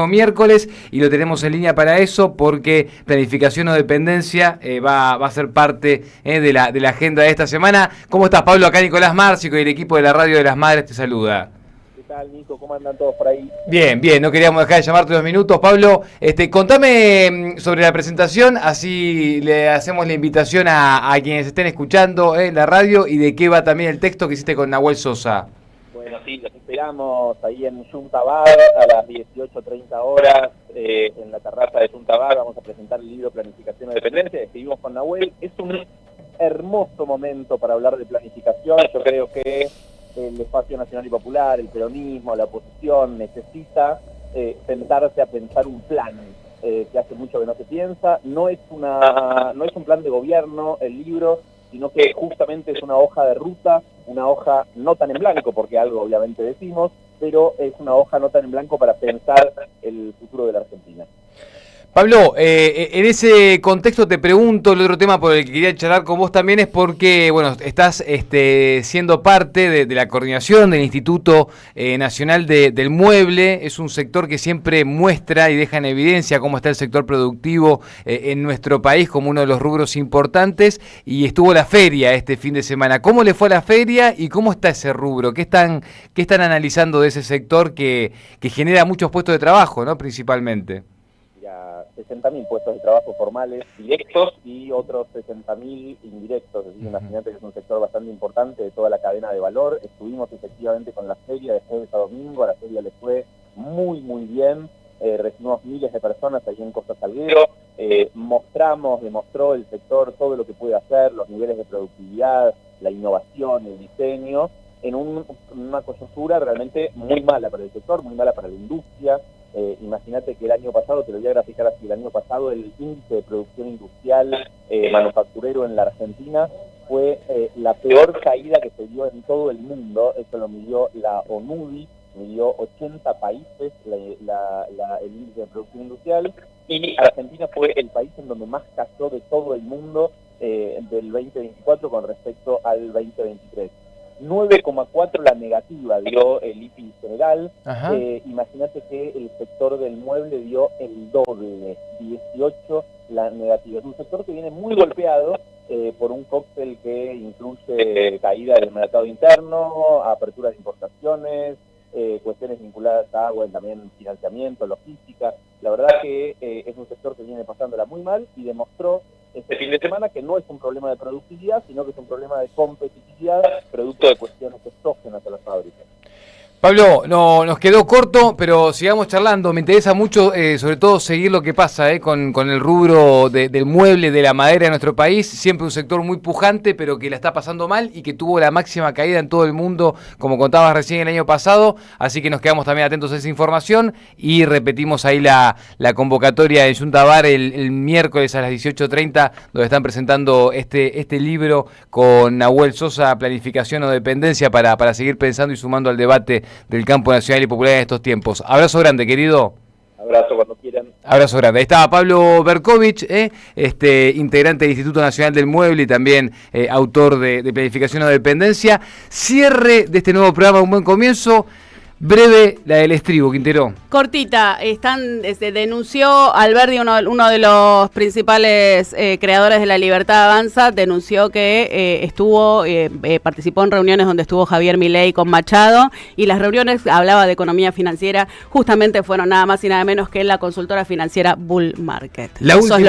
miércoles, y lo tenemos en línea para eso, porque planificación o dependencia va a ser parte de la agenda de esta semana. ¿Cómo estás, Pablo? acá Nicolás Márcico y el equipo de la Radio de las Madres te saluda. ¿Qué tal, Nico? ¿Cómo andan todos por ahí? Bien, no queríamos dejar de llamarte 2 minutos. Pablo, contame sobre la presentación, así le hacemos la invitación a quienes estén escuchando en la radio y de qué va también el texto que hiciste con Nahuel Sosa. Bueno, sí, los esperamos ahí en Junta Bar a las 18:30 horas, en la terraza de Junta Bar. Vamos a presentar el libro Planificación o Dependencia. Escribimos con Nahuel. Es un hermoso momento para hablar de planificación. Yo creo que el espacio nacional y popular, el peronismo, la oposición necesita sentarse a pensar un plan que hace mucho que no se piensa. No es un plan de gobierno el libro, sino que justamente es una hoja de ruta, una hoja no tan en blanco, porque algo obviamente decimos, pero es una hoja no tan en blanco para pensar el futuro de la Argentina. Pablo, en ese contexto te pregunto, el otro tema por el que quería charlar con vos también es porque, bueno, estás siendo parte de la coordinación del Instituto Nacional del Mueble. Es un sector que siempre muestra y deja en evidencia cómo está el sector productivo en nuestro país como uno de los rubros importantes, y estuvo la feria este fin de semana. ¿Cómo le fue a la feria y cómo está ese rubro? ¿Qué están analizando de ese sector que genera muchos puestos de trabajo, ¿no? Principalmente. 60.000 puestos de trabajo formales directos y otros 60.000 indirectos. Es decir, imagínate que es un sector bastante importante de toda la cadena de valor. Estuvimos efectivamente con la feria de jueves a domingo. A la feria le fue muy bien. Recibimos miles de personas allí en Costa Salguero. Demostró el sector todo lo que puede hacer, los niveles de productividad, la innovación, el diseño, en una coyuntura realmente muy mala para el sector, muy mala para la industria. Imagínate que el año pasado, te lo voy a graficar así, el año pasado el índice de producción industrial manufacturero en la Argentina fue la peor caída que se dio en todo el mundo. Esto lo midió la ONUDI, midió 80 países el índice de producción industrial, y Argentina fue el país en donde más cayó de todo el mundo del 2024 con respecto al 2023. 9,4 la negativa dio el IPI general. Imagínate que el sector del mueble dio el doble, 18 la negativa. Es un sector que viene muy golpeado por un cóctel que incluye caída del mercado interno, apertura de importaciones, cuestiones vinculadas a agua, también financiamiento, logística. La verdad que es un sector que viene pasándola muy mal y demostró este fin de semana que no es un problema de productividad, sino que es un problema de competitividad, producto de cuestiones exógenas a las fábricas. Pablo, no, nos quedó corto, pero sigamos charlando. Me interesa mucho, sobre todo, seguir lo que pasa con el rubro del mueble, de la madera de nuestro país. Siempre un sector muy pujante, pero que la está pasando mal y que tuvo la máxima caída en todo el mundo, como contabas recién el año pasado. Así que nos quedamos también atentos a esa información y repetimos ahí la convocatoria en Junta Bar el miércoles a las 18:30, donde están presentando este libro con Nahuel Sosa, Planificación o Dependencia, para seguir pensando y sumando al debate del campo nacional y popular en estos tiempos. Abrazo grande, querido. Abrazo cuando quieran. Abrazo grande. Ahí estaba Pablo Berkovich, integrante del Instituto Nacional del Mueble y también autor de Planificación o Dependencia. Cierre de este nuevo programa, un buen comienzo. Breve, la del estribo, Quintero. Cortita, denunció Alberdi, uno de los principales creadores de La Libertad Avanza, denunció que participó en reuniones donde estuvo Javier Milei con Machado, y las reuniones hablaba de economía financiera, justamente fueron nada más y nada menos que la consultora financiera Bull Market. Eso es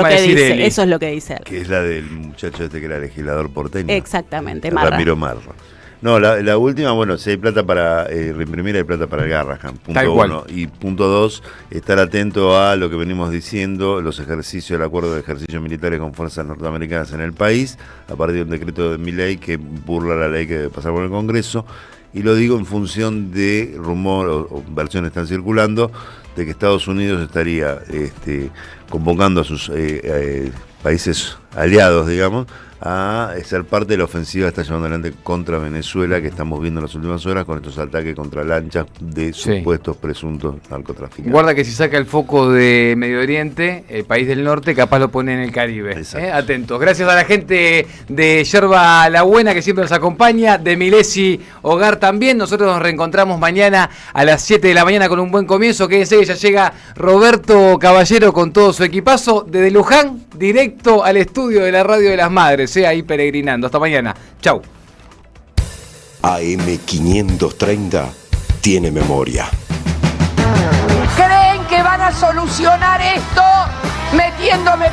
lo que dice él. Que es la del muchacho que era legislador porteño. Exactamente, Ramiro Marra. No, la última, bueno, si hay plata para reimprimir, hay plata para el Garrahan, punto 1. Y punto 2, estar atento a lo que venimos diciendo, los ejercicios, el acuerdo de ejercicios militares con fuerzas norteamericanas en el país, a partir de un decreto de Milei que burla la ley que debe pasar por el Congreso. Y lo digo en función de rumor o versiones están circulando de que Estados Unidos estaría convocando a sus países aliados, digamos, a ser parte de la ofensiva que está llevando adelante contra Venezuela, que estamos viendo en las últimas horas con estos ataques contra lanchas de supuestos presuntos narcotraficantes. Guarda que si saca el foco de Medio Oriente, el país del norte, capaz lo pone en el Caribe. Atentos. Gracias a la gente de Yerba La Buena, que siempre nos acompaña, de Milesi Hogar también. Nosotros nos reencontramos mañana a las 7 de la mañana con un buen comienzo. Quédense que ya llega Roberto Caballero con todo su equipazo desde Luján, directo al estudio de la Radio de las Madres, ahí peregrinando. Hasta mañana. Chau. AM530 tiene memoria. ¿Creen que van a solucionar esto metiéndome